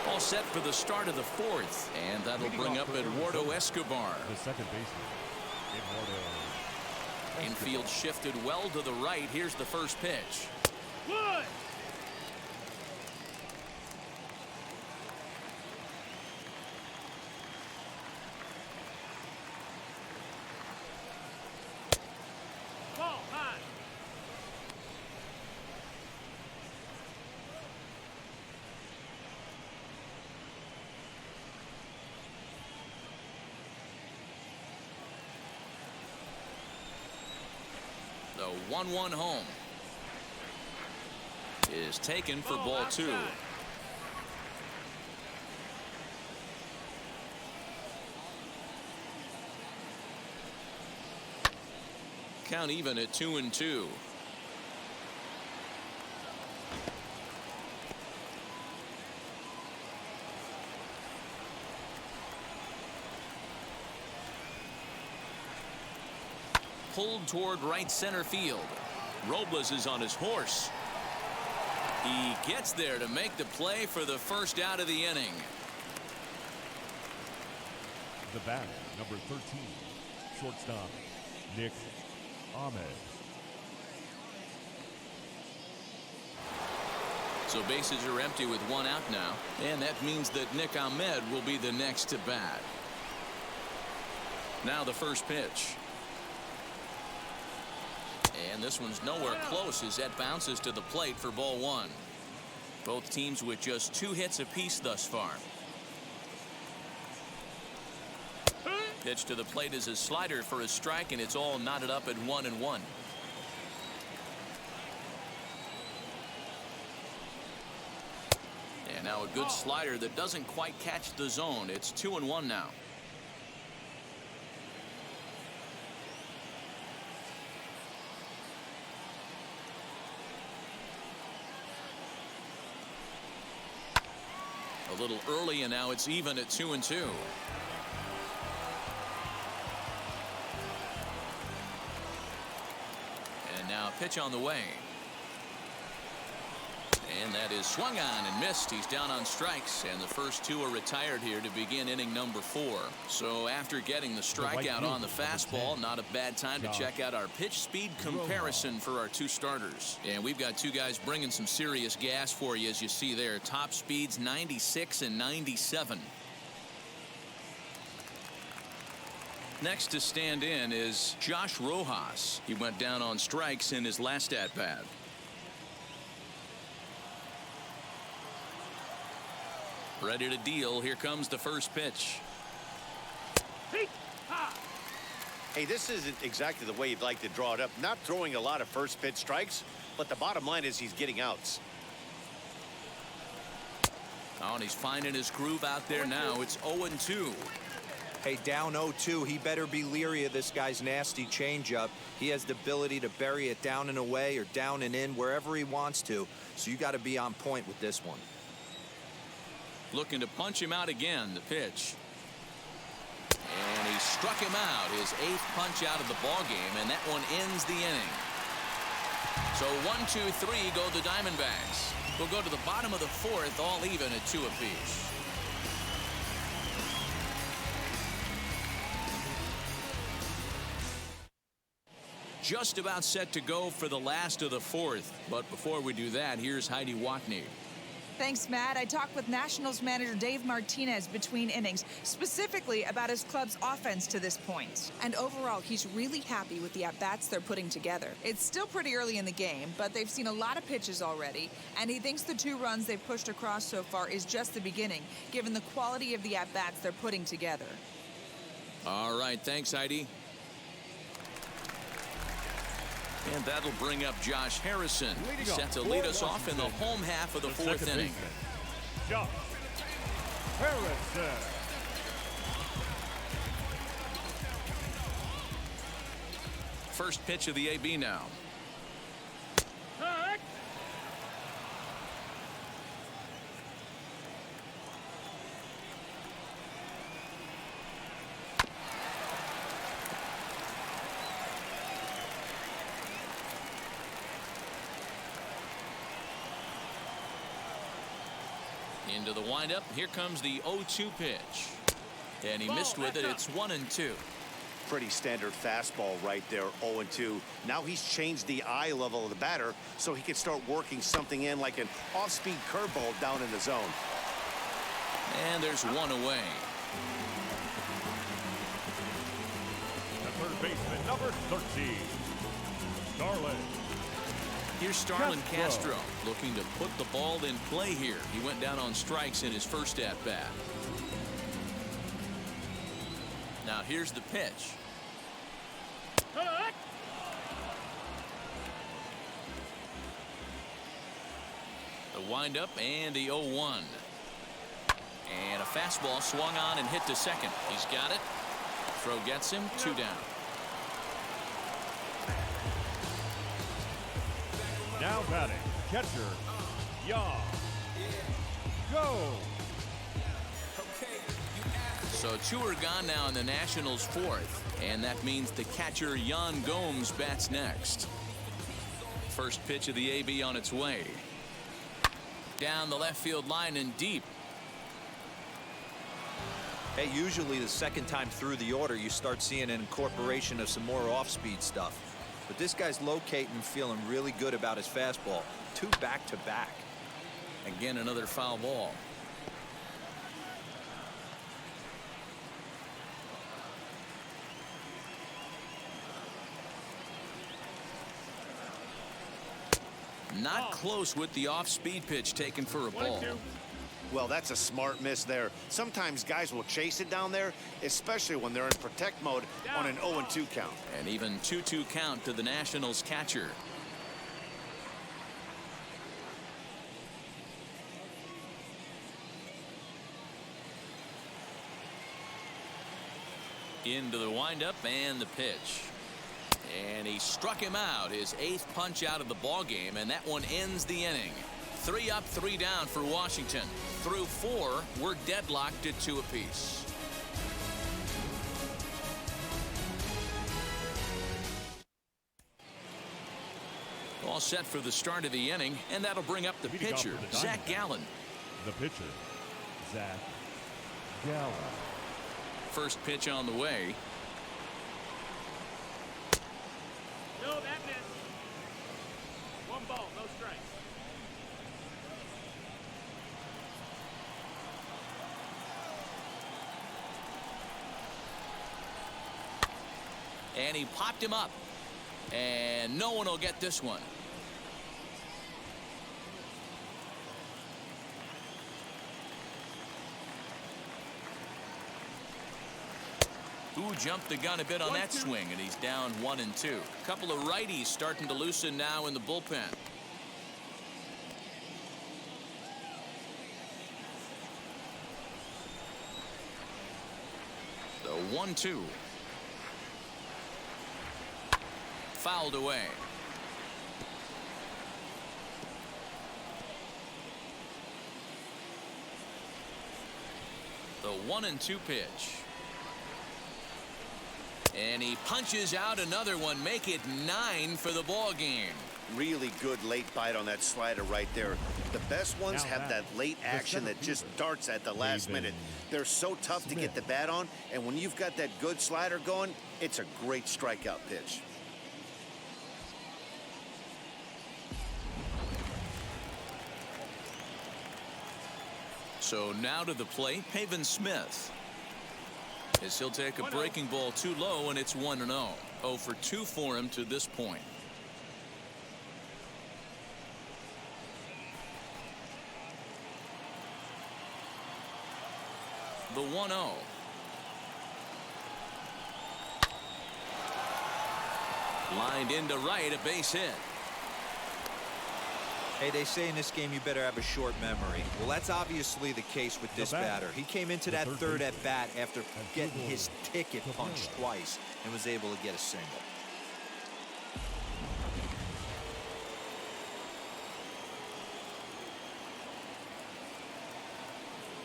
All set for the start of the 4th, and that'll bring up Eduardo Escobar. The second baseman, Eduardo. Infield shifted well to the right. Here's the first pitch. Wood! Ball high. The 1-1 home is taken for ball 2. Count even at 2-2. Pulled toward right center field. Robles is on his horse. He gets there to make the play for the first out of the inning. The batter, number 13, shortstop, Nick Ahmed. So bases are empty with 1 out now, and that means that Nick Ahmed will be the next to bat. Now the first pitch. And this one's nowhere close as that bounces to the plate for ball one. Both teams with just 2 hits apiece thus far. Pitch to the plate is a slider for a strike, and it's all knotted up at 1-1. And now a good slider that doesn't quite catch the zone. It's 2-1 now. A little early, and now it's even at 2-2. And now a pitch on the way. And that is swung on and missed. He's down on strikes, and the first 2 are retired here to begin inning number 4. So after getting the strikeout on the fastball, not a bad time to check out our pitch speed comparison for our 2 starters. And we've got 2 guys bringing some serious gas for you, as you see there. Top speeds 96 and 97. Next to stand in is Josh Rojas. He went down on strikes in his last at-bat. Ready to deal. Here comes the first pitch. Hey, this isn't exactly the way you'd like to draw it up. Not throwing a lot of first pitch strikes, but the bottom line is he's getting outs. Oh, and he's finding his groove out there now. It's 0-2. Hey, down 0-2. He better be leery of this guy's nasty changeup. He has the ability to bury it down and away or down and in wherever he wants to. So you got to be on point with this one. Looking to punch him out again. The pitch. And he struck him out. His 8th punch out of the ball game, and that one ends the inning. So 1-2-3 go the Diamondbacks. We'll go to the bottom of the 4th, all even at 2 apiece. Just about set to go for the last of the 4th. But before we do that, here's Heidi Watney. Thanks, Matt. I talked with Nationals manager Dave Martinez between innings, specifically about his club's offense to this point. And overall, he's really happy with the at-bats they're putting together. It's still pretty early in the game, but they've seen a lot of pitches already, and he thinks the 2 runs they've pushed across so far is just the beginning, given the quality of the at-bats they're putting together. All right, thanks, Heidi. And that'll bring up Josh Harrison. He's set to lead us off in the home half of the 4th inning. Josh Harrison. First pitch of the AB now. Into the windup. Here comes the 0-2 pitch. And he missed with it. It's 1-2. Pretty standard fastball right there, 0-2. Now he's changed the eye level of the batter so he can start working something in like an off-speed curveball down in the zone. And there's 1 away. The third baseman, number 13, Starlin. Here's Starlin Castro looking to put the ball in play here. He went down on strikes in his first at-bat. Now here's the pitch. The windup and the 0-1. And a fastball swung on and hit to second. He's got it. Throw gets him. 2 down. Now batting, catcher, Yan Go. So 2 are gone now in the Nationals' 4th, and that means the catcher Yan Gomes bats next. First pitch of the AB on its way. Down the left field line and deep. Hey, usually the second time through the order, you start seeing an incorporation of some more off-speed stuff. But this guy's locating and feeling really good about his fastball. 2 back-to-back. Again, another foul ball. Not close with the off-speed pitch taken for a ball. Well, that's a smart miss there. Sometimes guys will chase it down there, especially when they're in protect mode on an 0-2 count. And even 2-2 count to the Nationals catcher. Into the windup and the pitch. And he struck him out, his 8th punch out of the ball game, and that one ends the inning. 3 up, 3 down for Washington. Through 4, we're deadlocked at 2 apiece. All set for the start of the inning, and that'll bring up the pitcher, Zach Gallen. The pitcher, Zach Gallen. First pitch on the way. No, that missed. 1 ball, no strikes. And he popped him up. And no one will get this one. Who jumped the gun a bit on that swing, and he's down 1-2. A couple of righties starting to loosen now in the bullpen. The 1-2. Fouled away. The 1-2 pitch. And he punches out another one. Make it 9 for the ball game. Really good late bite on that slider right there. The best ones have that late action that just darts at the last minute. They're so tough to get the bat on, and when you've got that good slider going, it's a great strikeout pitch. So now to the plate, Pavin Smith. As he'll take a breaking ball too low, and it's 1-0. 0 for 2 for him to this point. The 1-0. Lined into right, a base hit. Hey, they say in this game you better have a short memory. Well, that's obviously the case with this batter. He came into that third at bat after getting his ticket punched twice and was able to get a single.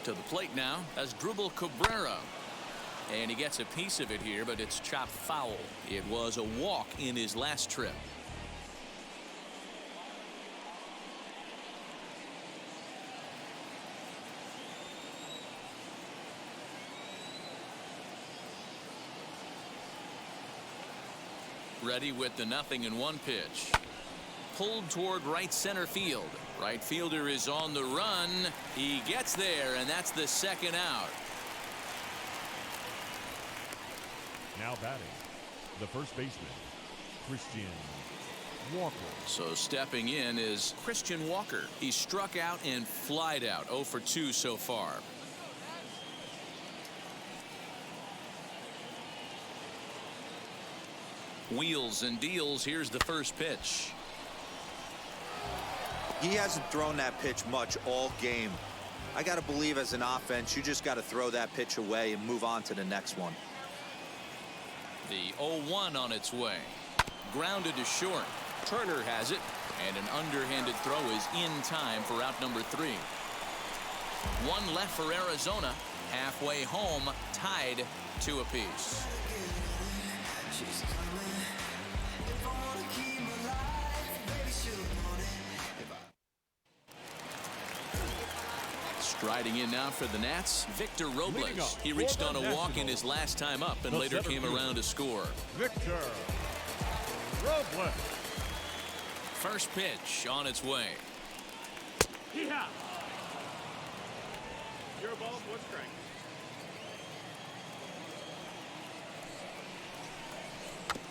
To the plate now as Drupal Cabrera. And he gets a piece of it here, but it's chopped foul. It was a walk in his last trip. Ready with the 0-1 pitch. Pulled toward right center field. Right fielder is on the run. He gets there, and that's the second out. Now batting, the first baseman, Christian Walker. So stepping in is Christian Walker. He struck out and flied out. 0 for 2 so far. Wheels and deals. Here's the first pitch. He hasn't thrown that pitch much all game. I got to believe as an offense, you just got to throw that pitch away and move on to the next one. The 0-1 on its way. Grounded to short. Turner has it, and an underhanded throw is in time for out number 3. 1 left for Arizona. Halfway home, tied 2 apiece. Striding in now for the Nats, Victor Robles. He reached on a walk in his last time up and later came around to score. Victor Robles. First pitch on its way. Yeah. Your ball, 1 strike.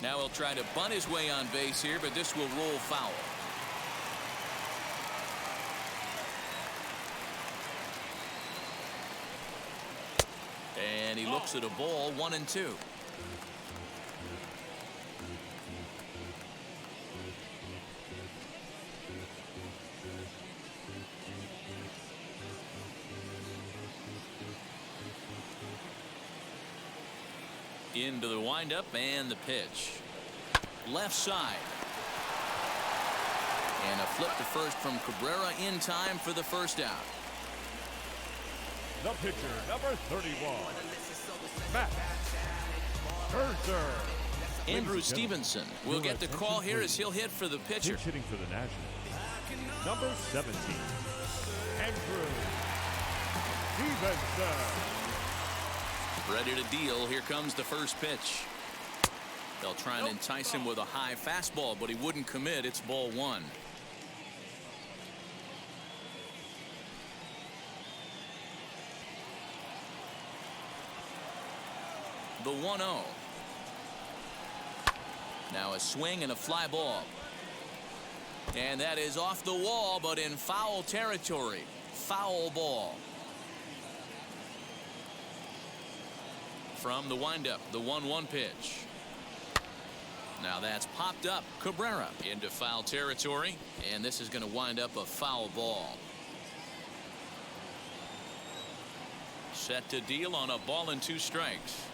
Now he'll try to bunt his way on base here, but this will roll foul. And he looks at a ball, 1-2. Into the windup and the pitch. Left side. And a flip to first from Cabrera in time for the first out. The pitcher, number 31, Matt Scherzer. Andrew Stevenson will get the call here as he'll hit for the pitcher. Pinch hitting for the Nationals, number 17, Andrew Stevenson. Ready to deal. Here comes the first pitch. They'll try and entice him with a high fastball, but he wouldn't commit. It's ball 1. The 1-0. Now a swing and a fly ball. And that is off the wall, but in foul territory. Foul ball. From the windup, the 1-1 pitch. Now that's popped up. Cabrera into foul territory, and this is going to wind up a foul ball. Set to deal on a ball and 2 strikes.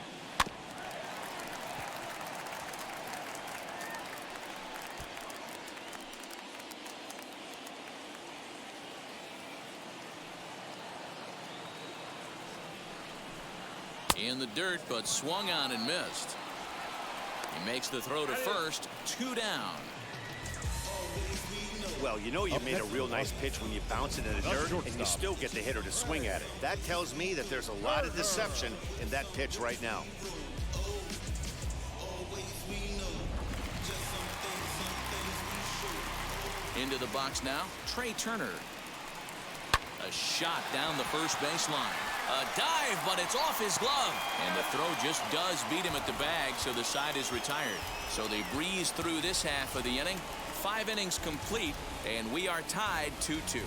In the dirt, but swung on and missed. He makes the throw to first. 2 down. Well, you know you made a real nice pitch when you bounce it in the dirt and you still get the hitter to swing at it. That tells me that there's a lot of deception in that pitch right now. Into the box now, Trey Turner. A shot down the first baseline. A dive, but it's off his glove. And the throw just does beat him at the bag, so the side is retired. So they breeze through this half of the inning. 5 innings complete, and we are tied 2-2.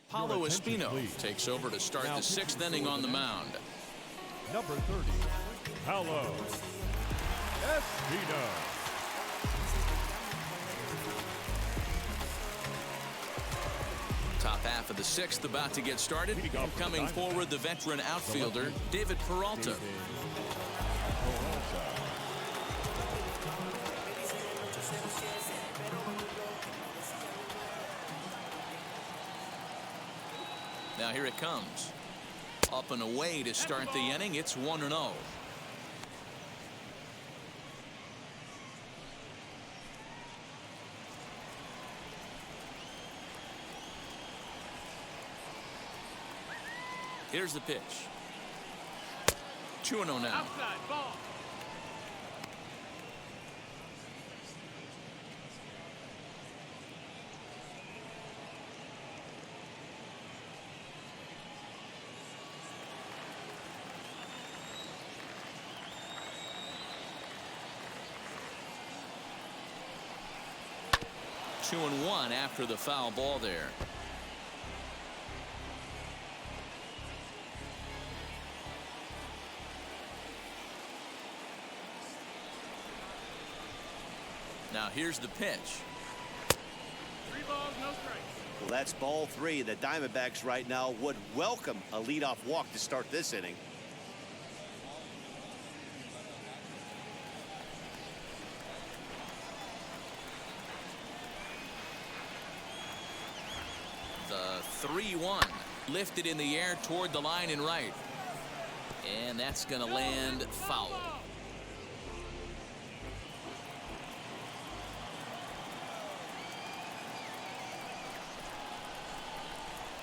Paulo Espino takes over to start the 6th inning on the mound. Number 30, Paulo Espino. Top half of the 6th about to get started. Coming forward, the veteran outfielder, David Peralta. Now here it comes. Up and away to start the inning. It's 1-0. Here's the pitch. 2-0 now. Outside, ball. Two and 1 after the foul ball there. Now here's the pitch. 3 balls, no strikes. Well, that's ball 3. The Diamondbacks right now would welcome a leadoff walk to start this inning. The 3-1 lifted in the air toward the line and right. And that's going to land foul.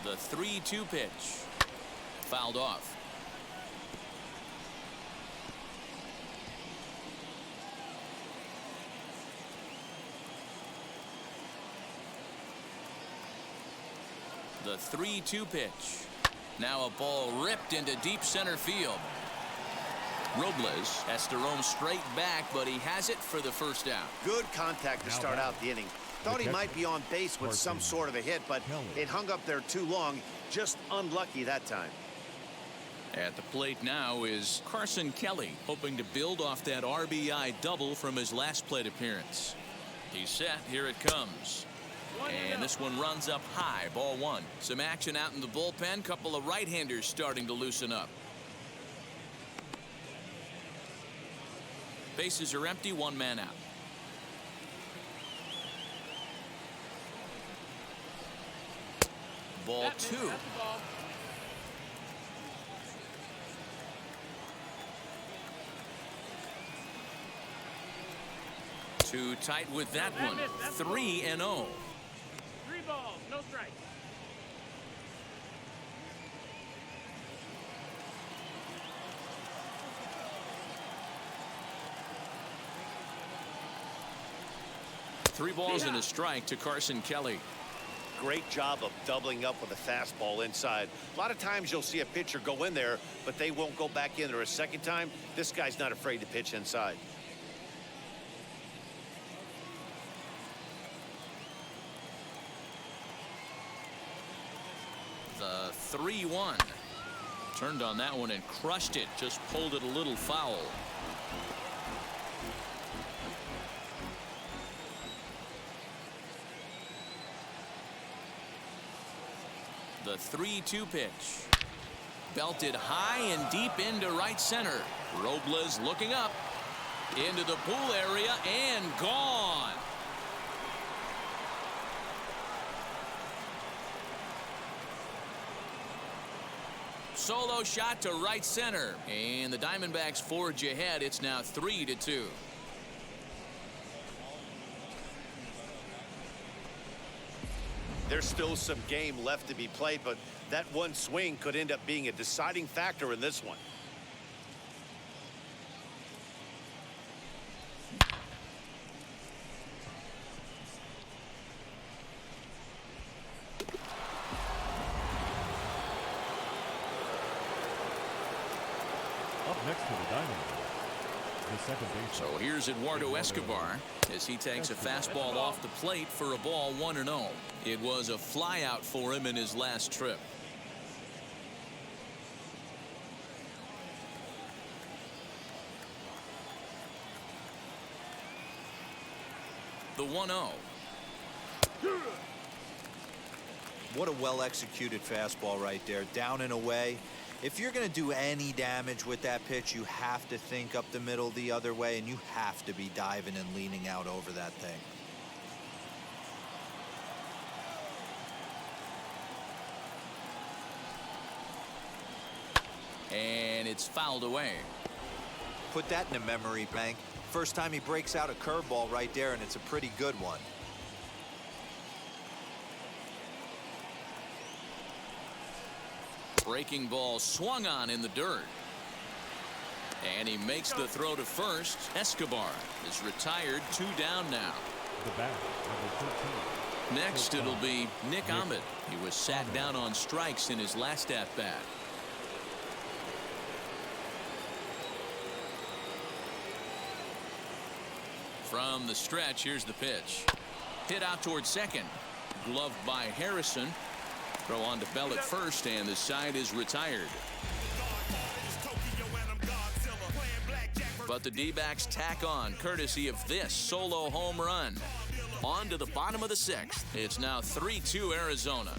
The 3-2 pitch. Fouled off. The 3-2 pitch. Now a ball ripped into deep center field. Robles has to roam straight back, but he has it for the first out. Good contact to start out the inning. Thought he might be on base with some sort of a hit, but it hung up there too long. Just unlucky that time. At the plate now is Carson Kelly, hoping to build off that RBI double from his last plate appearance. He's set. Here it comes. And this one runs up high. Ball one. Some action out in the bullpen. Couple of right-handers starting to loosen up. Bases are empty. One man out. Ball two. That's the ball. Too tight with that one. 3-0. 3 balls, no strikes. Three balls and a strike to Carson Kelly. Great job of doubling up with a fastball inside. A lot of times you'll see a pitcher go in there, but they won't go back in there a second time. This guy's not afraid to pitch inside. The 3-1. Turned on that one and crushed it. Just pulled it a little foul. The 3-2 pitch. Belted high and deep into right center. Robles looking up. Into the pool area and gone. Solo shot to right center. And the Diamondbacks forge ahead. It's now 3-2. There's still some game left to be played, but that one swing could end up being a deciding factor in this one. Up next to the Diamondbacks, the second baseman. So here's Eduardo Escobar as he takes a fastball off the plate for a ball 1-0. It was a flyout for him in his last trip. The 1-0. What a well-executed fastball right there, down and away. If you're going to do any damage with that pitch, you have to think up the middle the other way, and you have to be diving and leaning out over that thing. And it's fouled away. Put that in a memory bank. First time he breaks out a curveball right there, and it's a pretty good one. Breaking ball swung on in the dirt. And he makes the throw to first. Escobar is retired. 2 down now. The bat, number 13. Next, it'll be Nick Ahmed. He was sat down on strikes in his last at-bat. From the stretch, here's the pitch. Hit out towards second. Gloved by Harrison. Throw on to Bell at first, and the side is retired. But the D-backs tack on, courtesy of this solo home run. On to the bottom of the 6th. It's now 3-2 Arizona.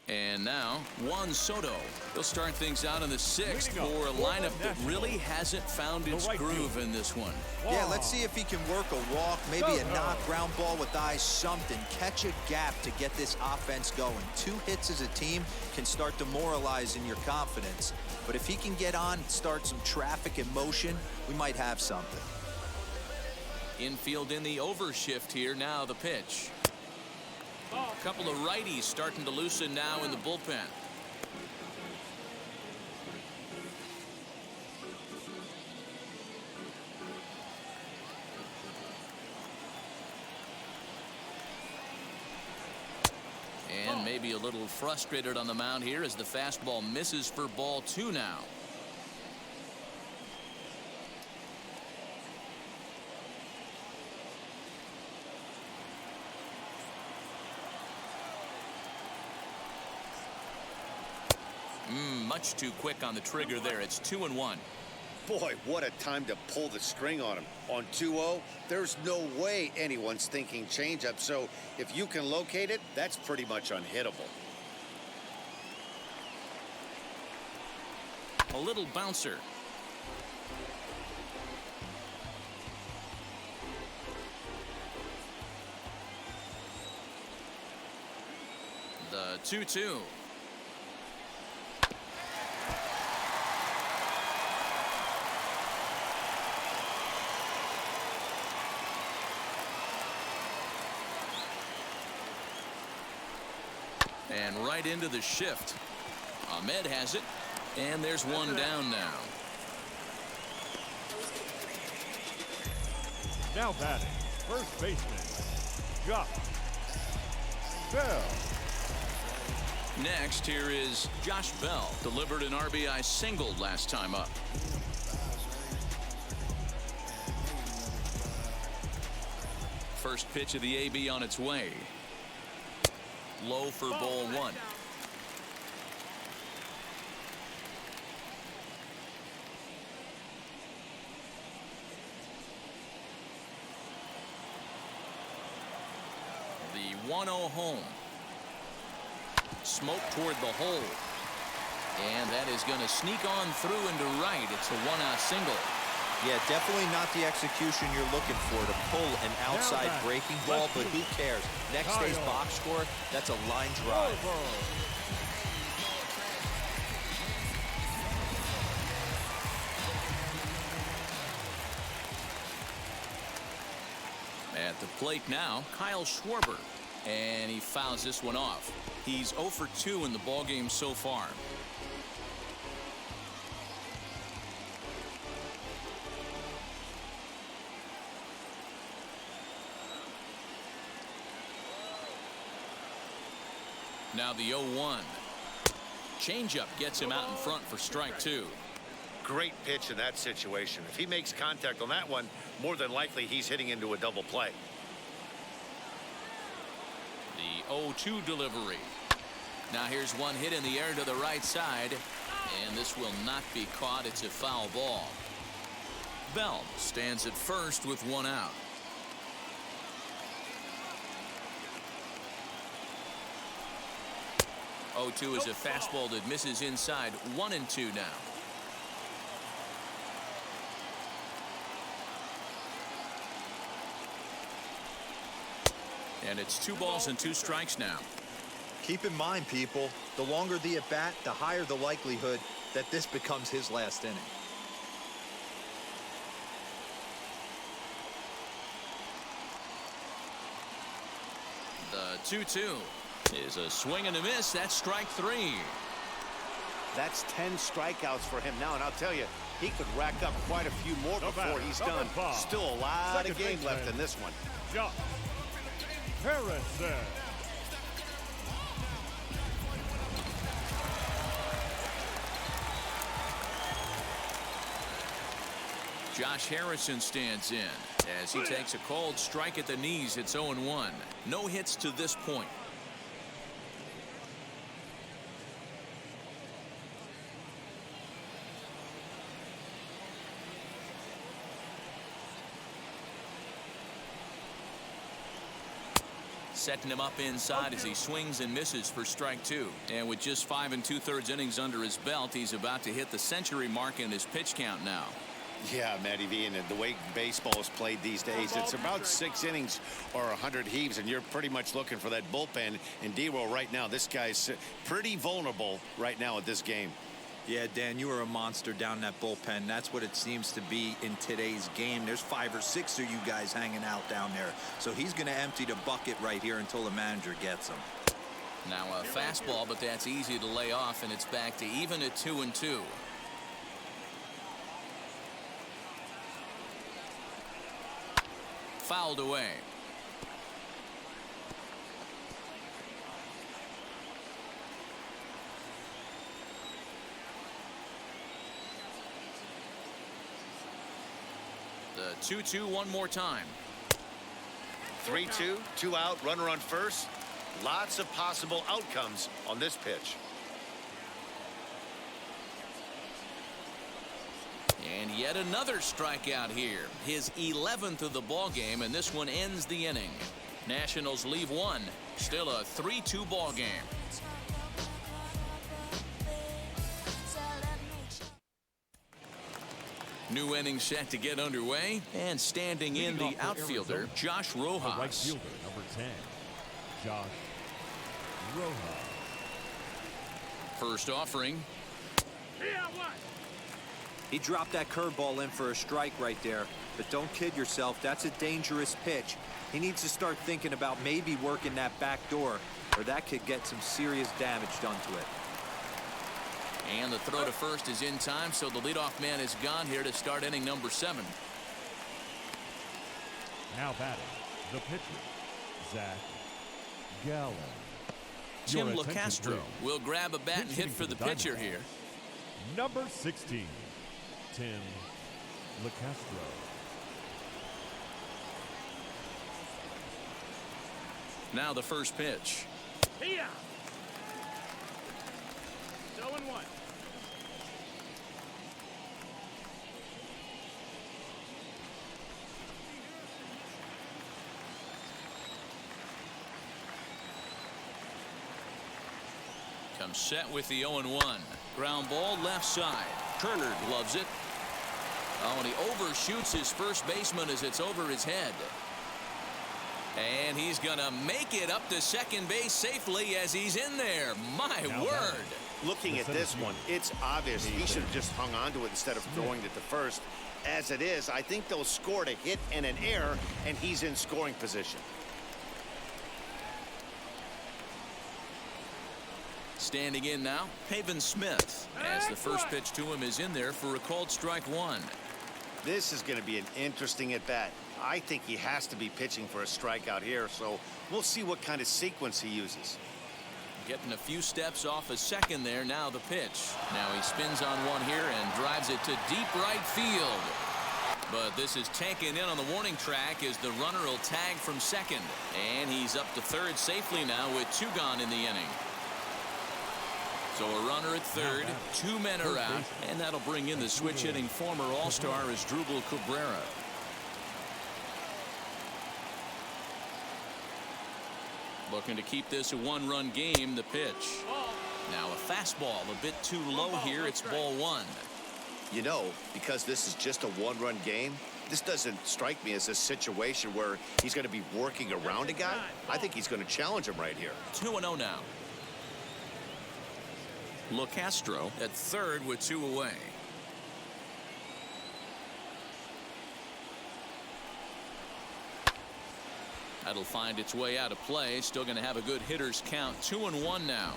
And now, Juan Soto. He'll start things out in the 6th for a lineup that really hasn't found its groove in this one. Yeah, let's see if he can work a walk, maybe a knock, ground ball with eyes, something. Catch a gap to get this offense going. 2 hits as a team can start demoralizing your confidence. But if he can get on and start some traffic in motion, we might have something. Infield in the overshift here. Now the pitch. A couple of righties starting to loosen now in the bullpen. And maybe a little frustrated on the mound here as the fastball misses for ball 2 now. Much too quick on the trigger there. It's 2-1. Boy, what a time to pull the string on him. On 2-0, there's no way anyone's thinking changeup. So if you can locate it, that's pretty much unhittable. A little bouncer. The 2-2. And right into the shift. Ahmed has it. And there's one down now. Now batting, first baseman, Josh Bell. Next, here is Josh Bell. Delivered an RBI single last time up. First pitch of the AB on its way. Low for ball one. The 1-0 home. Smoke toward the hole. And that is going to sneak on through into right. It's a one-out single. Yeah, definitely not the execution you're looking for to pull an outside breaking ball, but who cares? Next day's box score, that's a line drive. At the plate now, Kyle Schwarber. And he fouls this one off. He's 0 for 2 in the ballgame so far. Now the 0-1. Changeup gets him out in front for strike two. Great pitch in that situation. If he makes contact on that one, more than likely he's hitting into a double play. The 0-2 delivery. Now here's one hit in the air to the right side. And this will not be caught. It's a foul ball. Bell stands at first with one out. Oh, 2 is a fastball that misses inside. 1-2 now. And it's 2 balls and 2 strikes now. Keep in mind, people, the longer the at bat, the higher the likelihood that this becomes his last inning. The 2-2 is a swing and a miss. That's strike 3. That's 10 strikeouts for him now, and I'll tell you, he could rack up quite a few more before he's done. Still a lot of game left in this one. Josh Harrison. Josh Harrison stands in as he takes a cold strike at the knees. It's 0-1. No hits to this point. Setting him up inside as he swings and misses for strike 2. And with just 5 2/3 innings under his belt, he's about to hit the century mark in his pitch count now. Yeah, Matty V, and the way baseball is played these days, it's about 6 innings or 100 heaves, and you're pretty much looking for that bullpen. And D-Roll right now, this guy's pretty vulnerable right now at this game. Yeah, Dan, you are a monster down that bullpen. That's what it seems to be in today's game. There's 5 or 6 of you guys hanging out down there. So he's going to empty the bucket right here until the manager gets him. Now a fastball, but that's easy to lay off, and it's back to even at 2-2. Fouled away. The 2-2 one more time. 3-2, 2 out, runner on first. Lots of possible outcomes on this pitch. And yet another strikeout here. His 11th of the ball game, and this one ends the inning. Nationals leave one. Still a 3-2 ball game. New inning set to get underway, and standing in the outfielder, Josh Rojas. Right fielder, number 10, Josh Rojas. First offering. Yeah, what? He dropped that curveball in for a strike right there. But don't kid yourself, that's a dangerous pitch. He needs to start thinking about maybe working that back door, or that could get some serious damage done to it. And the throw to first is in time, so the leadoff man is gone here to start inning number 7. Now batting, the pitcher, Zach Gallen. Tim Your attention, LaCastro please. will grab a bat and hit for the pitcher here. Number 16, Tim LaCastro. Now the first pitch. Here. 0-1. Comes set with the 0-1. Ground ball left side. Turner loves it. Oh, and he overshoots his first baseman as it's over his head. And he's going to make it up to second base safely as he's in there. My word. Looking at this one, it's obvious he should have just hung on to it instead of throwing it to first. As it is, I think they'll score a hit and an error, and he's in scoring position. Standing in now, Pavin Smith, as the first pitch to him is in there for a called strike 1. This is going to be an interesting at-bat. I think he has to be pitching for a strikeout here, so we'll see what kind of sequence he uses. Getting a few steps off a second there. Now the pitch. Now he spins on one here and drives it to deep right field. But this is taken in on the warning track as the runner will tag from second. And he's up to third safely now with 2 gone in the inning. So a runner at third, 2 men are out, and that'll bring in the switch-hitting former All-Star Asdrubal Cabrera. Looking to keep this a 1-run game. The pitch. Now a fastball a bit too low here. It's ball 1. You know, because this is just a 1-run game, this doesn't strike me as a situation where he's going to be working around a guy. I think he's going to challenge him right here. 2-0 now. LaCastro at third with 2 away. That'll find its way out of play. Still going to have a good hitter's count. 2-1 now.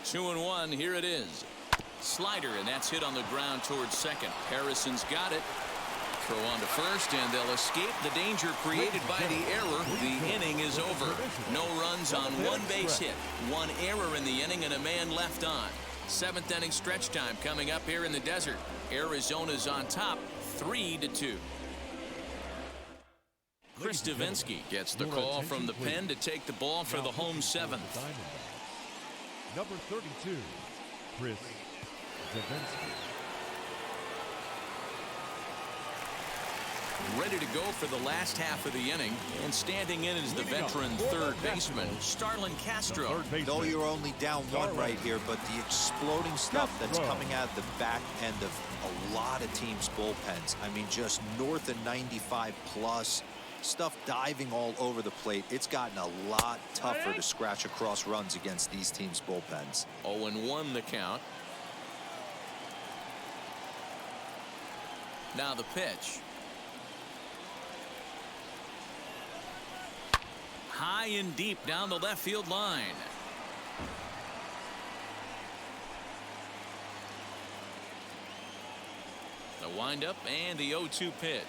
Two and one. Here it is. Slider, and that's hit on the ground towards second. Harrison's got it. Throw on to first, and they'll escape the danger created by the error. The inning is over. No runs on 1 base hit. 1 error in the inning and a man left on. 7th inning stretch time coming up here in the desert. Arizona's on top, 3-2. Chris Davinsky gets the call from the pen to take the ball for the home 7th. Number 32, Chris Davinsky. Ready to go for the last half of the inning, and standing in is the veteran third baseman, Starlin Castro. Though you're only down 1 right here, but the exploding stuff that's coming out of the back end of a lot of teams' bullpens. I mean, just north of 95 plus. Stuff diving all over the plate. It's gotten a lot tougher to scratch across runs against these teams' bullpens. 0-1 the count. Now the pitch. High and deep down the left field line. The windup and the 0-2 pitch.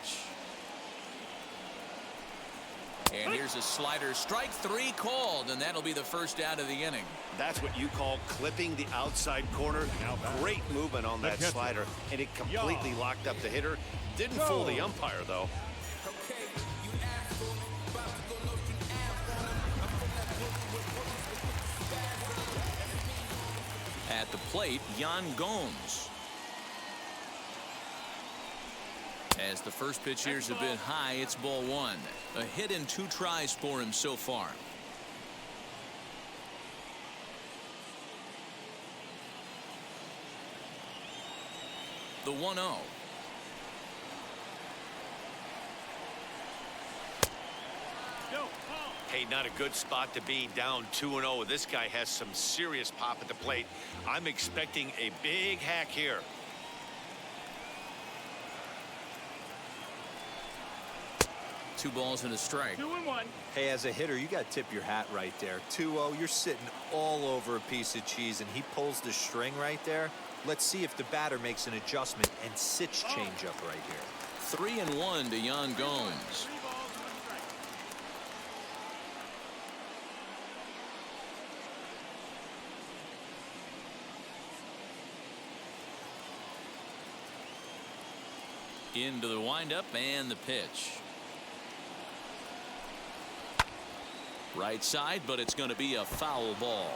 And here's a slider. Strike 3 called, and that'll be the first out of the inning. That's what you call clipping the outside corner. Great movement on that slider, and it completely locked up the hitter. Didn't fool the umpire, though. At the plate, Yan Gomes. As the first pitch here's a bit high, it's ball one. A hit in 2 tries for him so far. The 1-0. Hey, not a good spot to be, down 2-0. This guy has some serious pop at the plate. I'm expecting a big hack here. Two balls and a strike. 2-1. Hey, as a hitter, you got to tip your hat right there. 2-0, you're sitting all over a piece of cheese, and he pulls the string right there. Let's see if the batter makes an adjustment and sits changeup right here. 3-1 to Yan Gomes. 3 balls and 1 strike. Into the windup and the pitch. Right side, but it's going to be a foul ball.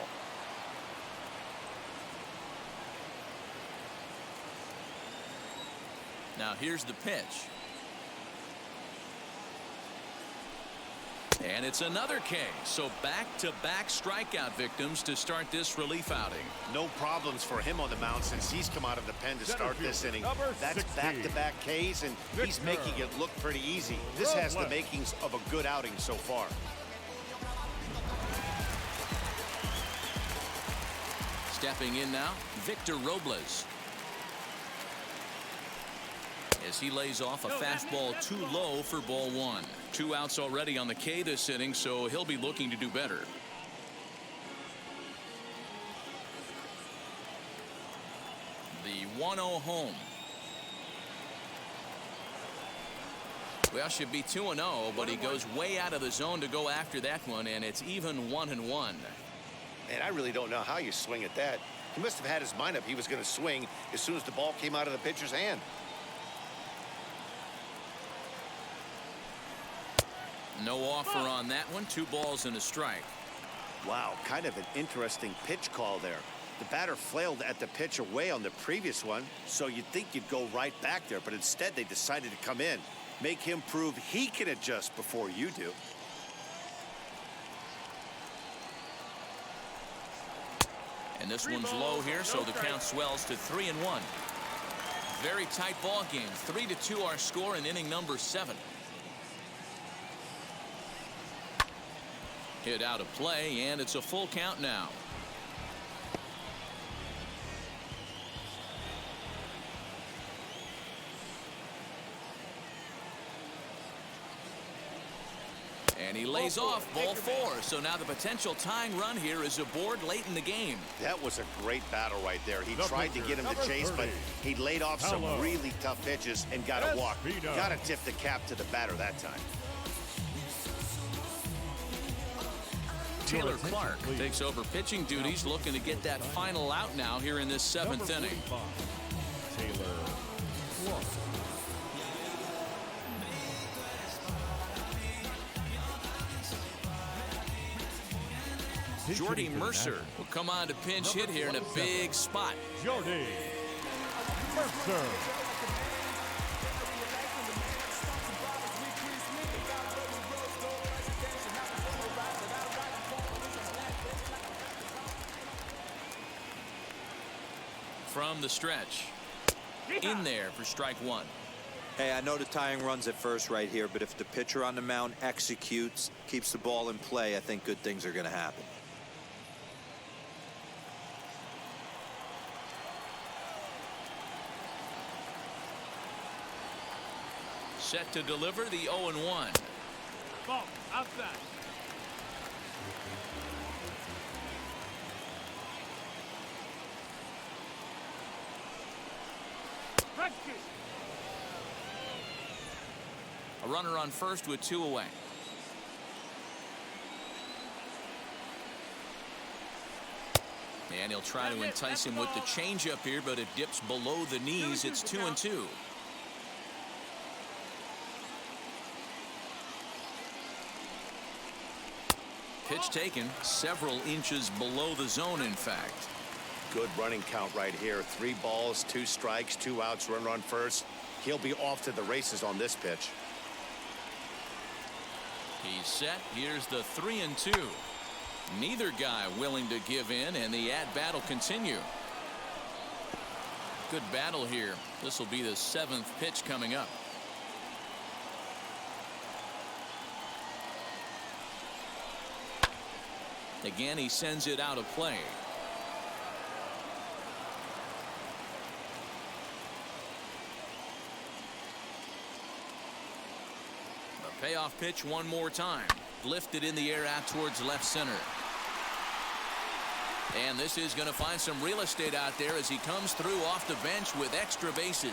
Now here's the pitch. And it's another K. So back-to-back strikeout victims to start this relief outing. No problems for him on the mound since he's come out of the pen to start this inning. That's back-to-back Ks, and he's making it look pretty easy. This has the makings of a good outing so far. Stepping in now, Victor Robles. As he lays off a fastball too low for ball one. 2 outs already on the K this inning, so he'll be looking to do better. The 1-0 home. Well, should be 2-0, but he goes way out of the zone to go after that one, and it's even 1-1. And I really don't know how you swing at that. He must have had his mind up he was going to swing as soon as the ball came out of the pitcher's hand. No offer on that one. 2 balls and a strike. Wow, kind of an interesting pitch call there. The batter flailed at the pitch away on the previous one, so you'd think you'd go right back there, but instead they decided to come in. Make him prove he can adjust before you do. And this one's low here, so the count swells to 3-1. Very tight ball game. 3-2 our score in inning number 7. Hit out of play, and it's a full count now. And he lays off ball 4. So now the potential tying run here is aboard late in the game. That was a great battle right there. He tried to get him to chase, but he laid off some really tough pitches and got a walk. Got to tip the cap to the batter that time. Taylor Clark takes over pitching duties, looking to get that final out now here in this 7th inning. Taylor Clark. Jordy Mercer will come on to pinch hit here in a big spot. Jordy Mercer. From the stretch. In there for strike 1. Hey, I know the tying run's at first right here, but if the pitcher on the mound executes, keeps the ball in play, I think good things are going to happen. Set to deliver the 0-1. Ball outside. A runner on first with 2 away. And he'll try to entice him with the changeup here, but it dips below the knees. It's 2-2. Pitch taken several inches below the zone, in fact. Good running count right here. 3 balls, 2 strikes, 2 outs, runner on first. He'll be off to the races on this pitch. He's set. Here's the 3-2. Neither guy willing to give in, and the at-bat will continue. Good battle here. This will be the 7th pitch coming up. Again, he sends it out of play. The payoff pitch one more time. Lifted in the air out towards left center. And this is going to find some real estate out there as he comes through off the bench with extra bases.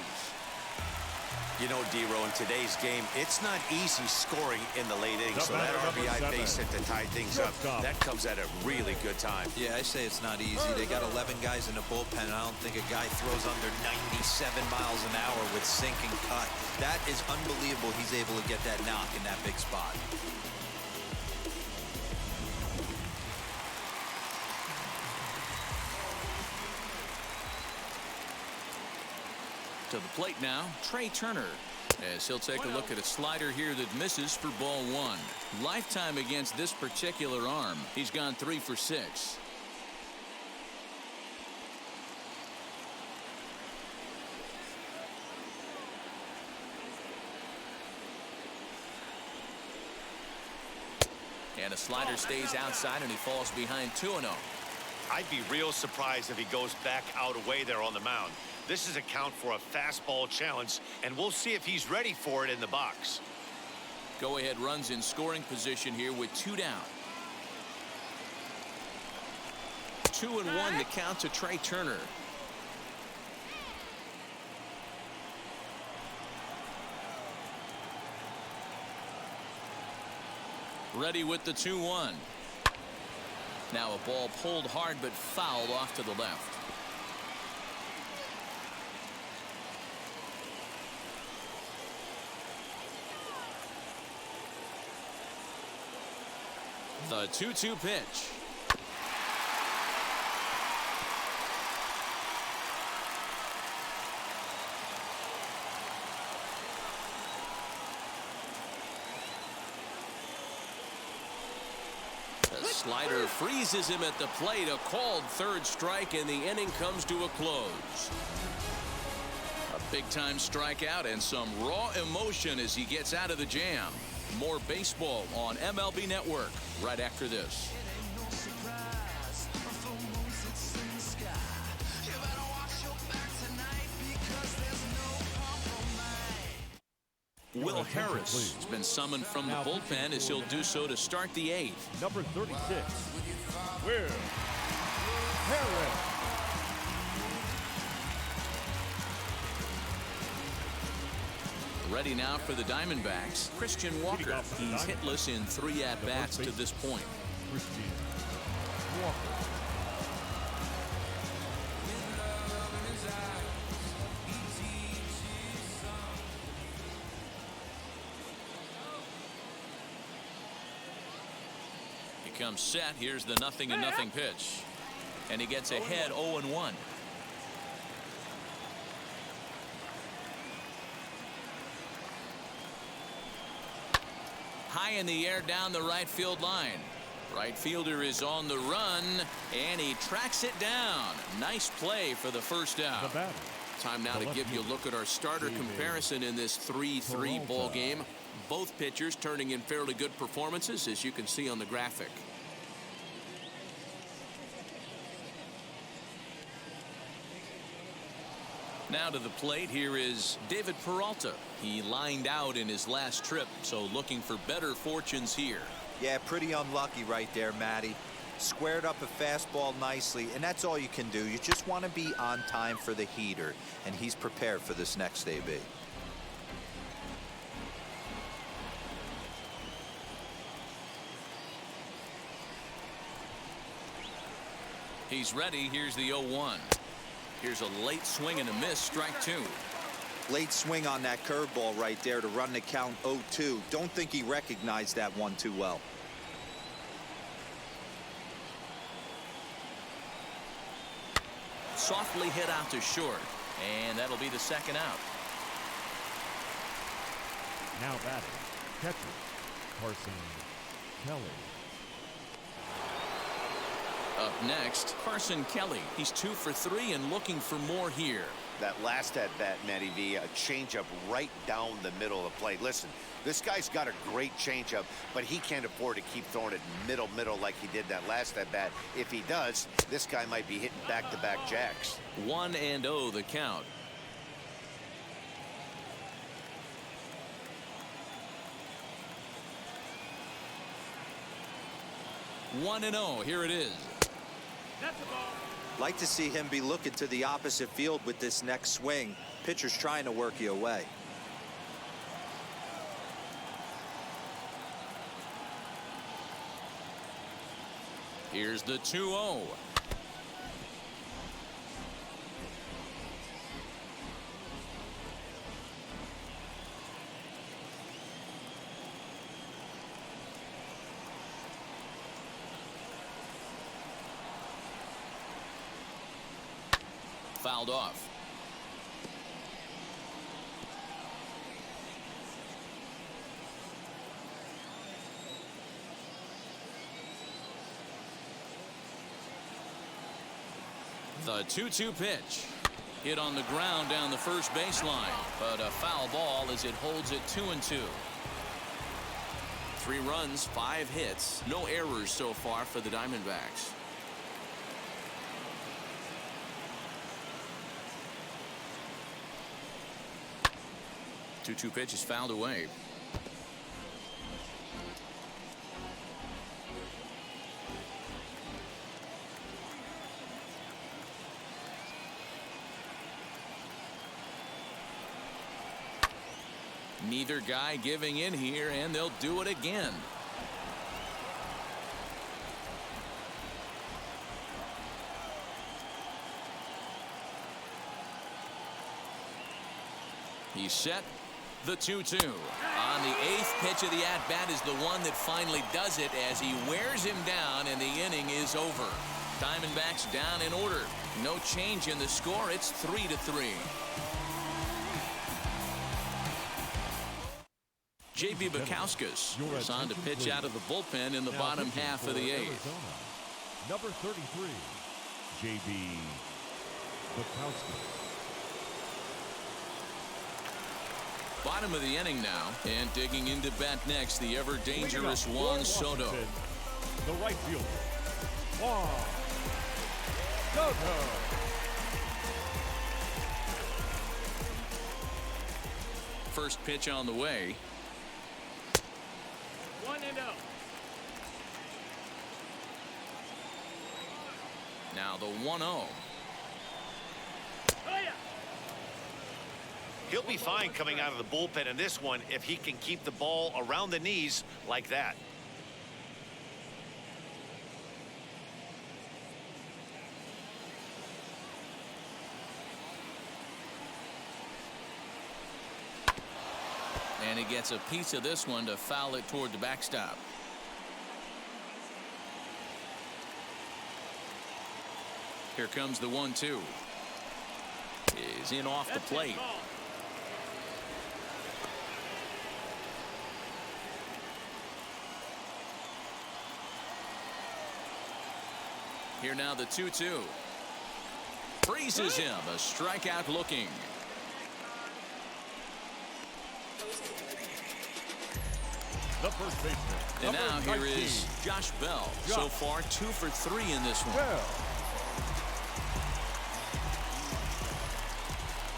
You know, D-Row, in today's game, it's not easy scoring in the late innings. So that RBI base hit to tie things up. That comes at a really good time. Yeah, I say it's not easy. They got 11 guys in the bullpen, and I don't think a guy throws under 97 miles an hour with sink and cut. That is unbelievable. He's able to get that knock in that big spot. To the plate now, Trey Turner, as he'll take a look at a slider here that misses for ball 1. Lifetime against this particular arm, he's gone 3 for 6. And a slider stays outside, and he falls behind 2-0. I'd be real surprised if he goes back out away there on the mound. This is a count for a fastball challenge, and we'll see if he's ready for it in the box. Go-ahead runs in scoring position here with 2 down. 2-1 the count to Trey Turner. Ready with the 2-1. Now a ball pulled hard but fouled off to the left. The 2-2 pitch. The slider freezes him at the plate. A called 3rd strike, and the inning comes to a close. A big-time strikeout and some raw emotion as he gets out of the jam. More baseball on MLB Network right after this. Will Harris has been summoned from the bullpen as he'll do so to start the 8th. Number 36, Will Harris. Ready now for the Diamondbacks, Christian Walker. He's hitless in 3 at-bats to this point. Christian Walker. He comes set. Here's the 0-0 pitch. And he gets ahead 0-1. High in the air down the right field line. Right fielder is on the run, and he tracks it down. Nice play for the first out. Time now to give you a look at our starter comparison in this 3-3 ball game. Both pitchers turning in fairly good performances, as you can see on the graphic. Now to the plate, here is David Peralta. He lined out in his last trip, so looking for better fortunes here. Yeah, pretty unlucky right there, Matty. Squared up a fastball nicely, and that's all you can do. You just want to be on time for the heater, and he's prepared for this next AB. He's ready. Here's the 0-1. Here's a late swing and a miss, strike 2. Late swing on that curveball right there to run the count 0-2. Don't think he recognized that one too well. softly hit out to short, and that'll be the second out. Now batting, catcher, Carson Kelly. Up next, Carson Kelly. He's 2 for 3 and looking for more here. That last at bat, Matty V, a changeup right down the middle of the plate. Listen, this guy's got a great changeup, but he can't afford to keep throwing it middle like he did that last at bat. If he does, this guy might be hitting back-to-back jacks. 1-0 the count. One and 0. Here it is. That's the ball. Like to see him be looking to the opposite field with this next swing. Pitcher's trying to work you away. Here's the 2-0. Fouled off. The 2-2 pitch. Hit on the ground down the first baseline, but a foul ball as it holds it 2-2. 3 runs, 5 hits, no errors so far for the Diamondbacks. The 2-2 pitch is fouled away. Neither guy giving in here, and they'll do it again. He's set. The 2-2. On the 8th pitch of the at-bat is the one that finally does it as he wears him down, and the inning is over. Diamondbacks down in order. No change in the score. It's 3-3. J.B. Bukowskis is on to pitch out of the bullpen in the bottom half of the 8th. Number 33, J.B. Bukowskis. Bottom of the inning now, and digging into bat next, the ever dangerous Juan Soto. The right fielder, Juan Soto. First pitch on the way. 1-0. Now the 1-0. Oh, yeah. He'll be fine coming out of the bullpen in this one if he can keep the ball around the knees like that. And he gets a piece of this one to foul it toward the backstop. Here comes the 1-2. Is in off the plate. Here now the 2-2. Freezes him. A strikeout looking. The first baseman. And now number here 19, is Josh Bell. Josh. So far 2 for 3 in this one. Bell.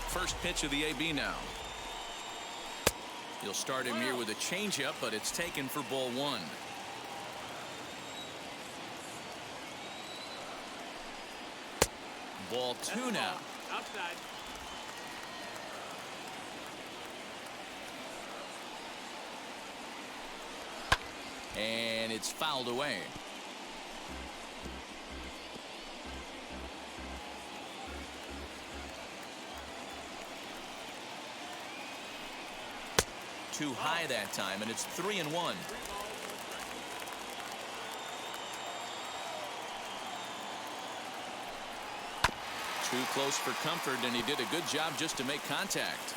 First pitch of the AB now. He'll start him here with a changeup, but it's taken for ball 1. Ball 2 now. Outside. And it's fouled away. Too high that time, and it's 3-1. Too close for comfort, and he did a good job just to make contact.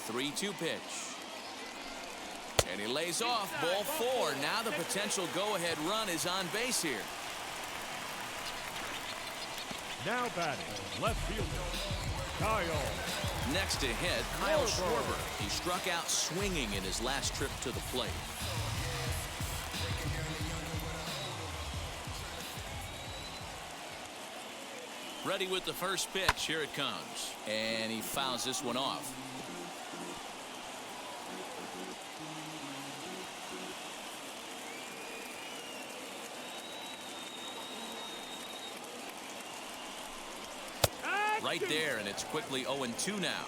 Three-two pitch. And he lays off. Ball four. Now the potential go-ahead run is on base here. Now batting, left fielder, Kyle. Next to hit, Kyle Schwarber. He struck out swinging in his last trip to the plate. Ready with the first pitch. Here it comes. And he fouls this one off. Right there, and it's quickly 0-2 now.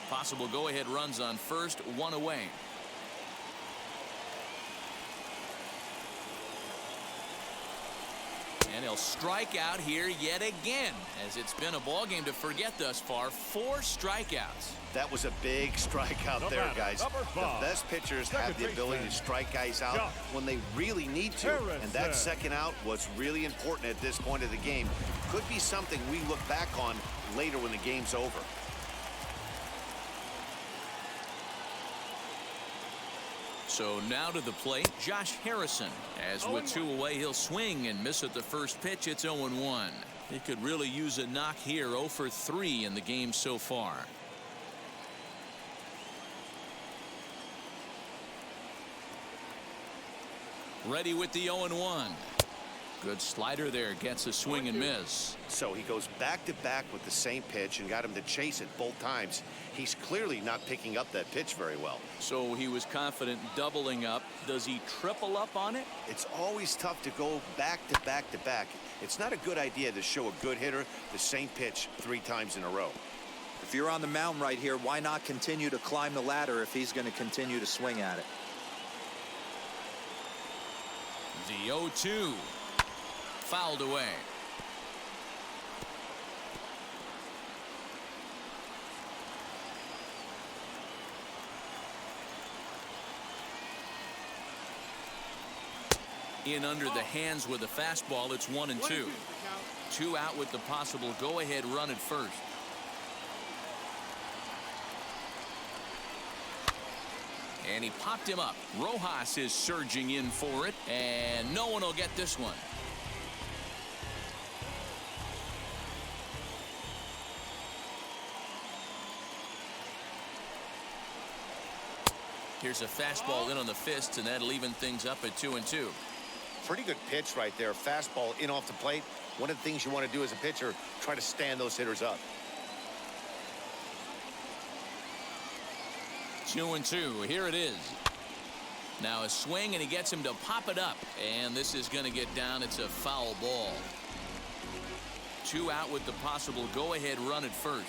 Possible go-ahead runs on first, one away. And he'll strike out here yet again, as it's been a ball game to forget thus far. 4 strikeouts. That was a big strikeout there, guys. The best pitchers have the ability to strike guys out when they really need to. And that second out was really important at this point of the game. Could be something we look back on later when the game's over. So now to the plate, Josh Harrison. As with 2 away, he'll swing and miss at the first pitch. It's 0-1. He could really use a knock here. 0 for 3 in the game so far. Ready with the 0-1. Good slider there, gets a swing and miss. So he goes back-to-back with the same pitch and got him to chase it both times. He's clearly not picking up that pitch very well. So he was confident doubling up. Does he triple up on it? It's always tough to go back-to-back-to-back. It's not a good idea to show a good hitter the same pitch 3 times in a row. If you're on the mound right here, why not continue to climb the ladder if he's going to continue to swing at it? The 0-2. Fouled away. In under the hands with a fastball. It's 1-2. 2 out with the possible go-ahead run at first. And he popped him up. Rojas is surging in for it, and no one will get this one. Here's a fastball in on the fists, and that'll even things up at 2-2. Pretty good pitch right there. Fastball in off the plate. One of the things you want to do as a pitcher, try to stand those hitters up. 2-2. Here it is. Now a swing, and he gets him to pop it up. And this is going to get down. It's a foul ball. 2 out with the possible go-ahead run at first.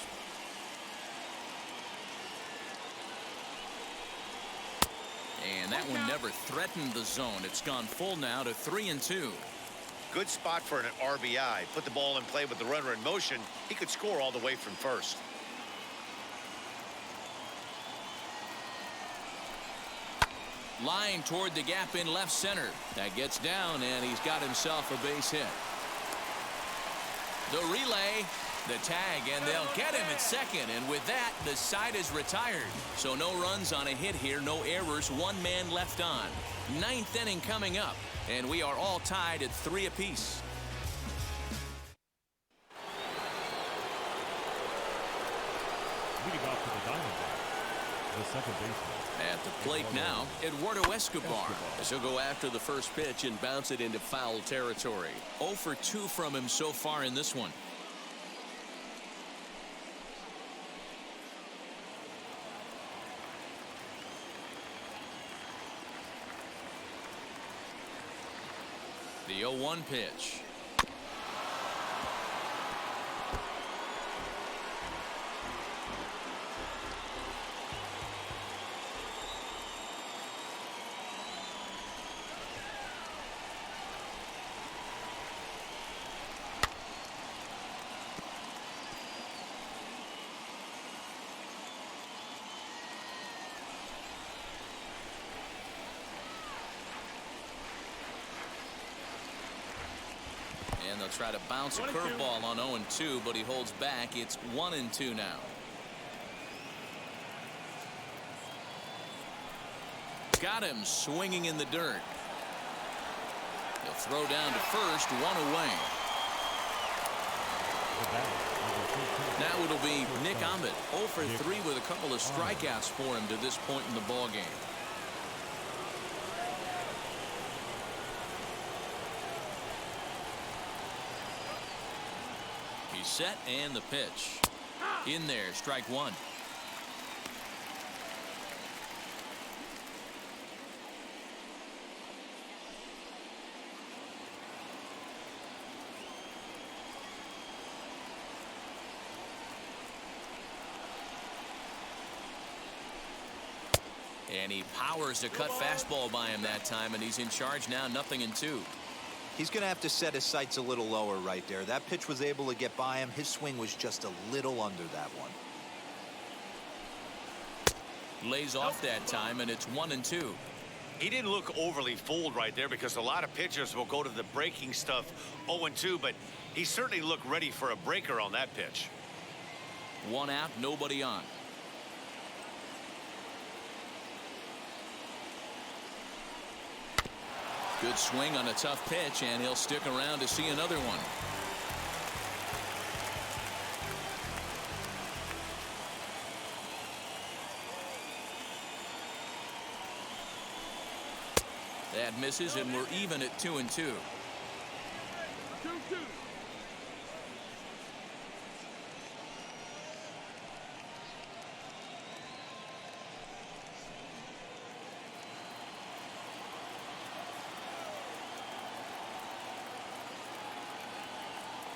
And that one never threatened the zone. It's gone full now to 3-2. Good spot for an RBI. Put the ball in play with the runner in motion. He could score all the way from first. Line toward the gap in left center. That gets down, and he's got himself a base hit. The relay, the tag, and they'll get him at second. And with that, the side is retired. So no runs on a hit here, no errors, 1 man left on. 9th inning coming up, and we are all tied at 3 apiece. Leading off to the Diamondbacks, the second baseman. At the plate now, Eduardo Escobar. As he'll go after the first pitch and bounce it into foul territory. 0 for 2 from him so far in this one. The 0-1 pitch. And they'll try to bounce a curveball on 0-2, but he holds back. It's 1-2 now. Got him swinging in the dirt. He'll throw down to first, one away. Now it'll be Nick Ahmed, 0 for 3 with a couple of strikeouts for him to this point in the ball game. He's set and the pitch. In there, strike one. And he powers a cut fastball by him that time, and he's in charge now, 0-2. He's going to have to set his sights a little lower right there. That pitch was able to get by him. His swing was just a little under that one. Lays off that time, and it's 1-2. He didn't look overly fooled right there because a lot of pitchers will go to the breaking stuff 0-2, but he certainly looked ready for a breaker on that pitch. One out, nobody on. Good swing on a tough pitch, and he'll stick around to see another one. That misses, and we're even at 2-2. 2-2.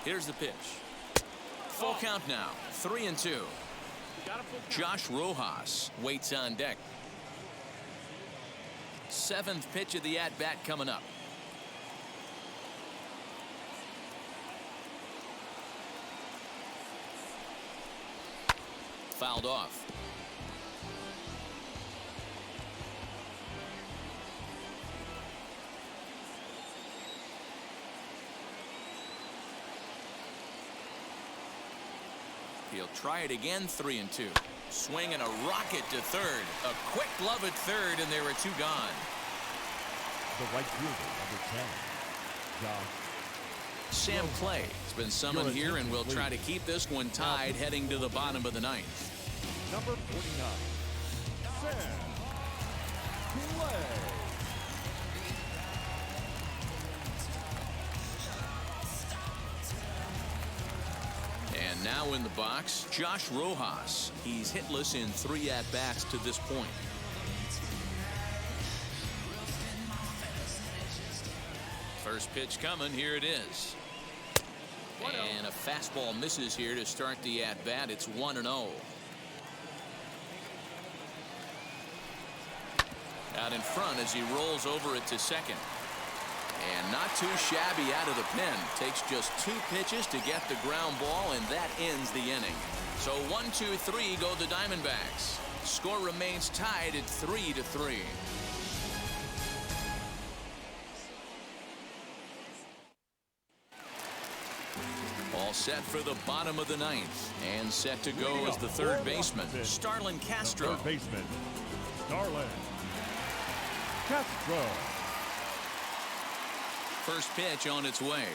Here's the pitch. Full count now, 3-2. Josh Rojas waits on deck. 7th pitch of the at-bat coming up. Fouled off. He'll try it again, 3-2. Swing and a rocket to third. A quick glove at third, and there are two gone. The right fielder, number 10, Josh. Sam Clay has been summoned here, and we'll try to keep this one tied heading to the bottom of the ninth. Number 49, Sam Clay. And now in the box, Josh Rojas. He's hitless in 3 at-bats to this point. First pitch coming, here it is. And a fastball misses here to start the at-bat. It's 1-0. Out in front as he rolls over it to second. And not too shabby out of the pen. Takes just 2 pitches to get the ground ball, and that ends the inning. So 1-2-3 go the Diamondbacks. Score remains tied at 3-3. All set for the bottom of the ninth, and set to go as the third baseman, Starlin Castro. Third baseman, Starlin Castro. First pitch on its way.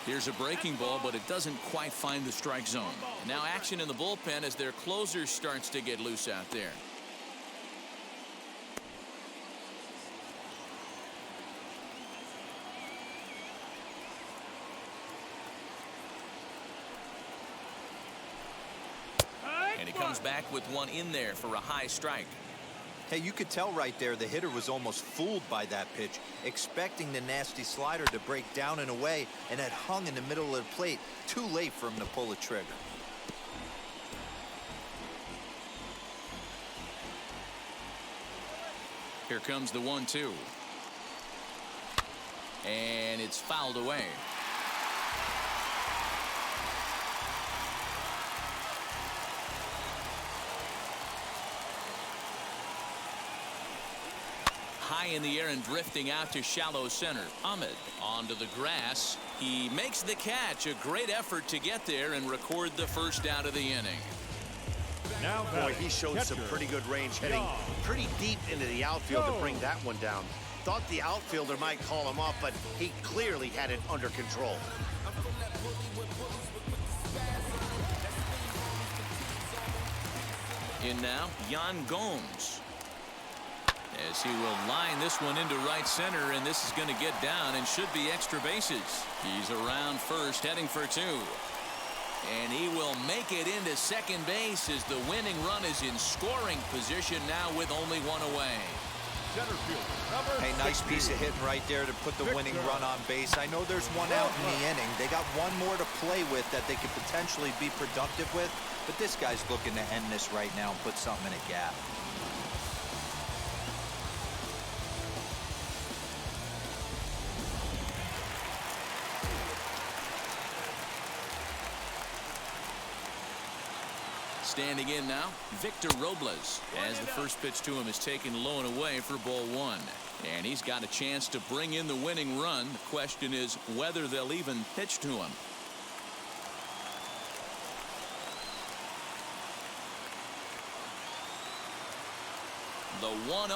Here's a breaking ball, but it doesn't quite find the strike zone. Now action in the bullpen as their closer starts to get loose out there. And he comes back with one in there for a high strike. Hey, you could tell right there the hitter was almost fooled by that pitch, expecting the nasty slider to break down and away, and had hung in the middle of the plate. Too late for him to pull the trigger. Here comes the 1-2. And it's fouled away. High high in the air and drifting out to shallow center. Ahmed onto the grass. He makes the catch. A great effort to get there and record the first out of the inning. Now Boy, he showed some pretty good range, heading pretty deep into the outfield to bring that one down. Thought the outfielder might call him off, but he clearly had it under control. In now, Yan Gomes. As he will line this one into right center, and this is going to get down and should be extra bases. He's around first, heading for two. And he will make it into second base as the winning run is in scoring position now with only one away. Hey, nice piece of hitting right there to put the winning run on base. I know there's one out in the inning. They got one more to play with that they could potentially be productive with, but this guy's looking to end this right now and put something in a gap. Standing in now, Victor Robles, as the first pitch to him is taken low and away for ball one. And he's got a chance to bring in the winning run. The question is whether they'll even pitch to him. The 1-0.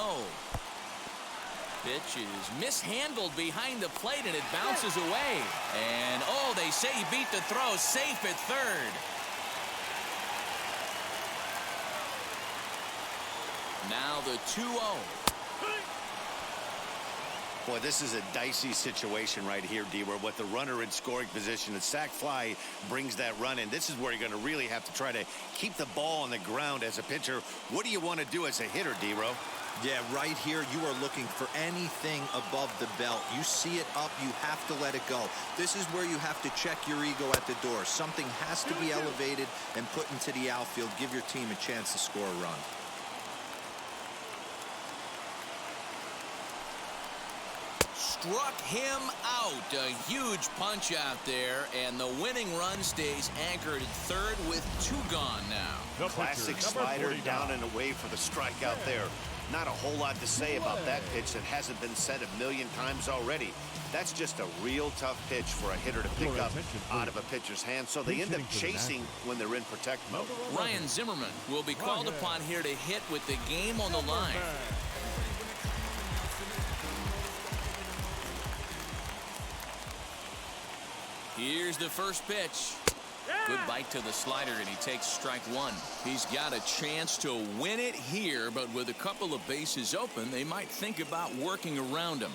Pitch is mishandled behind the plate and it bounces away. And oh, they say he beat the throw, safe at third. Now the 2-0. Boy, this is a dicey situation right here, D, where with the runner in scoring position, the sac fly brings that run in. This is where you're going to really have to try to keep the ball on the ground as a pitcher. What do you want to do as a hitter, D-Ro? Yeah, right here, you are looking for anything above the belt. You see it up, you have to let it go. This is where you have to check your ego at the door. Something has to be elevated and put into the outfield. Give your team a chance to score a run. Struck him out. A huge punch out there, and the winning run stays anchored at third with two gone now. Classic slider down and away for the strikeout there. Not a whole lot to say about that pitch that hasn't been said a million times already. That's just a real tough pitch for a hitter to pick up out of a pitcher's hand, so they end up chasing when they're in protect mode. Ryan Zimmerman will be called upon here to hit with the game on the line. Here's the first pitch. Good bite to the slider, and he takes strike one. He's got a chance to win it here, but with a couple of bases open, they might think about working around him.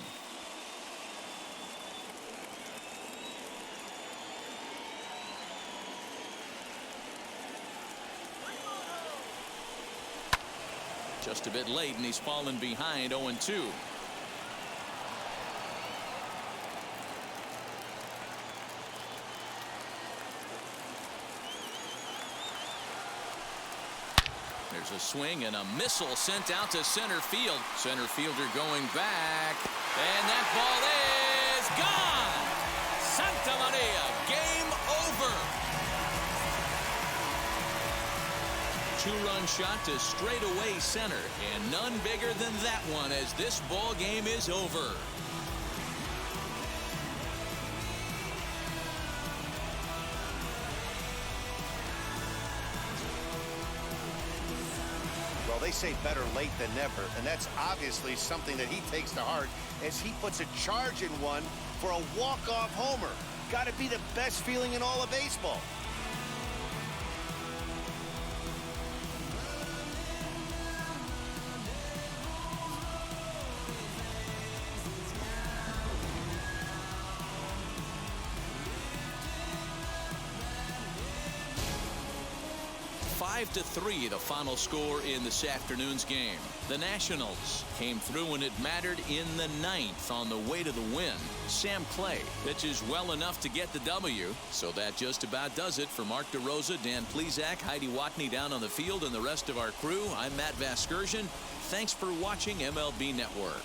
Just a bit late, and he's fallen behind 0-2. There's a swing and a missile sent out to center field. Center fielder going back. And that ball is gone. Santa Maria, game over. Two-run shot to straightaway center. And none bigger than that one as this ball game is over. They say better late than never, and that's obviously something that he takes to heart as he puts a charge in one for a walk-off homer. Got to be the best feeling in all of baseball. Five to 3, the final score in this afternoon's game. The Nationals came through when it mattered in the 9th on the way to the win. Sam Clay pitches well enough to get the W. So that just about does it. For Mark DeRosa, Dan Plesac, Heidi Watney down on the field, and the rest of our crew, I'm Matt Vasgersian. Thanks for watching MLB Network.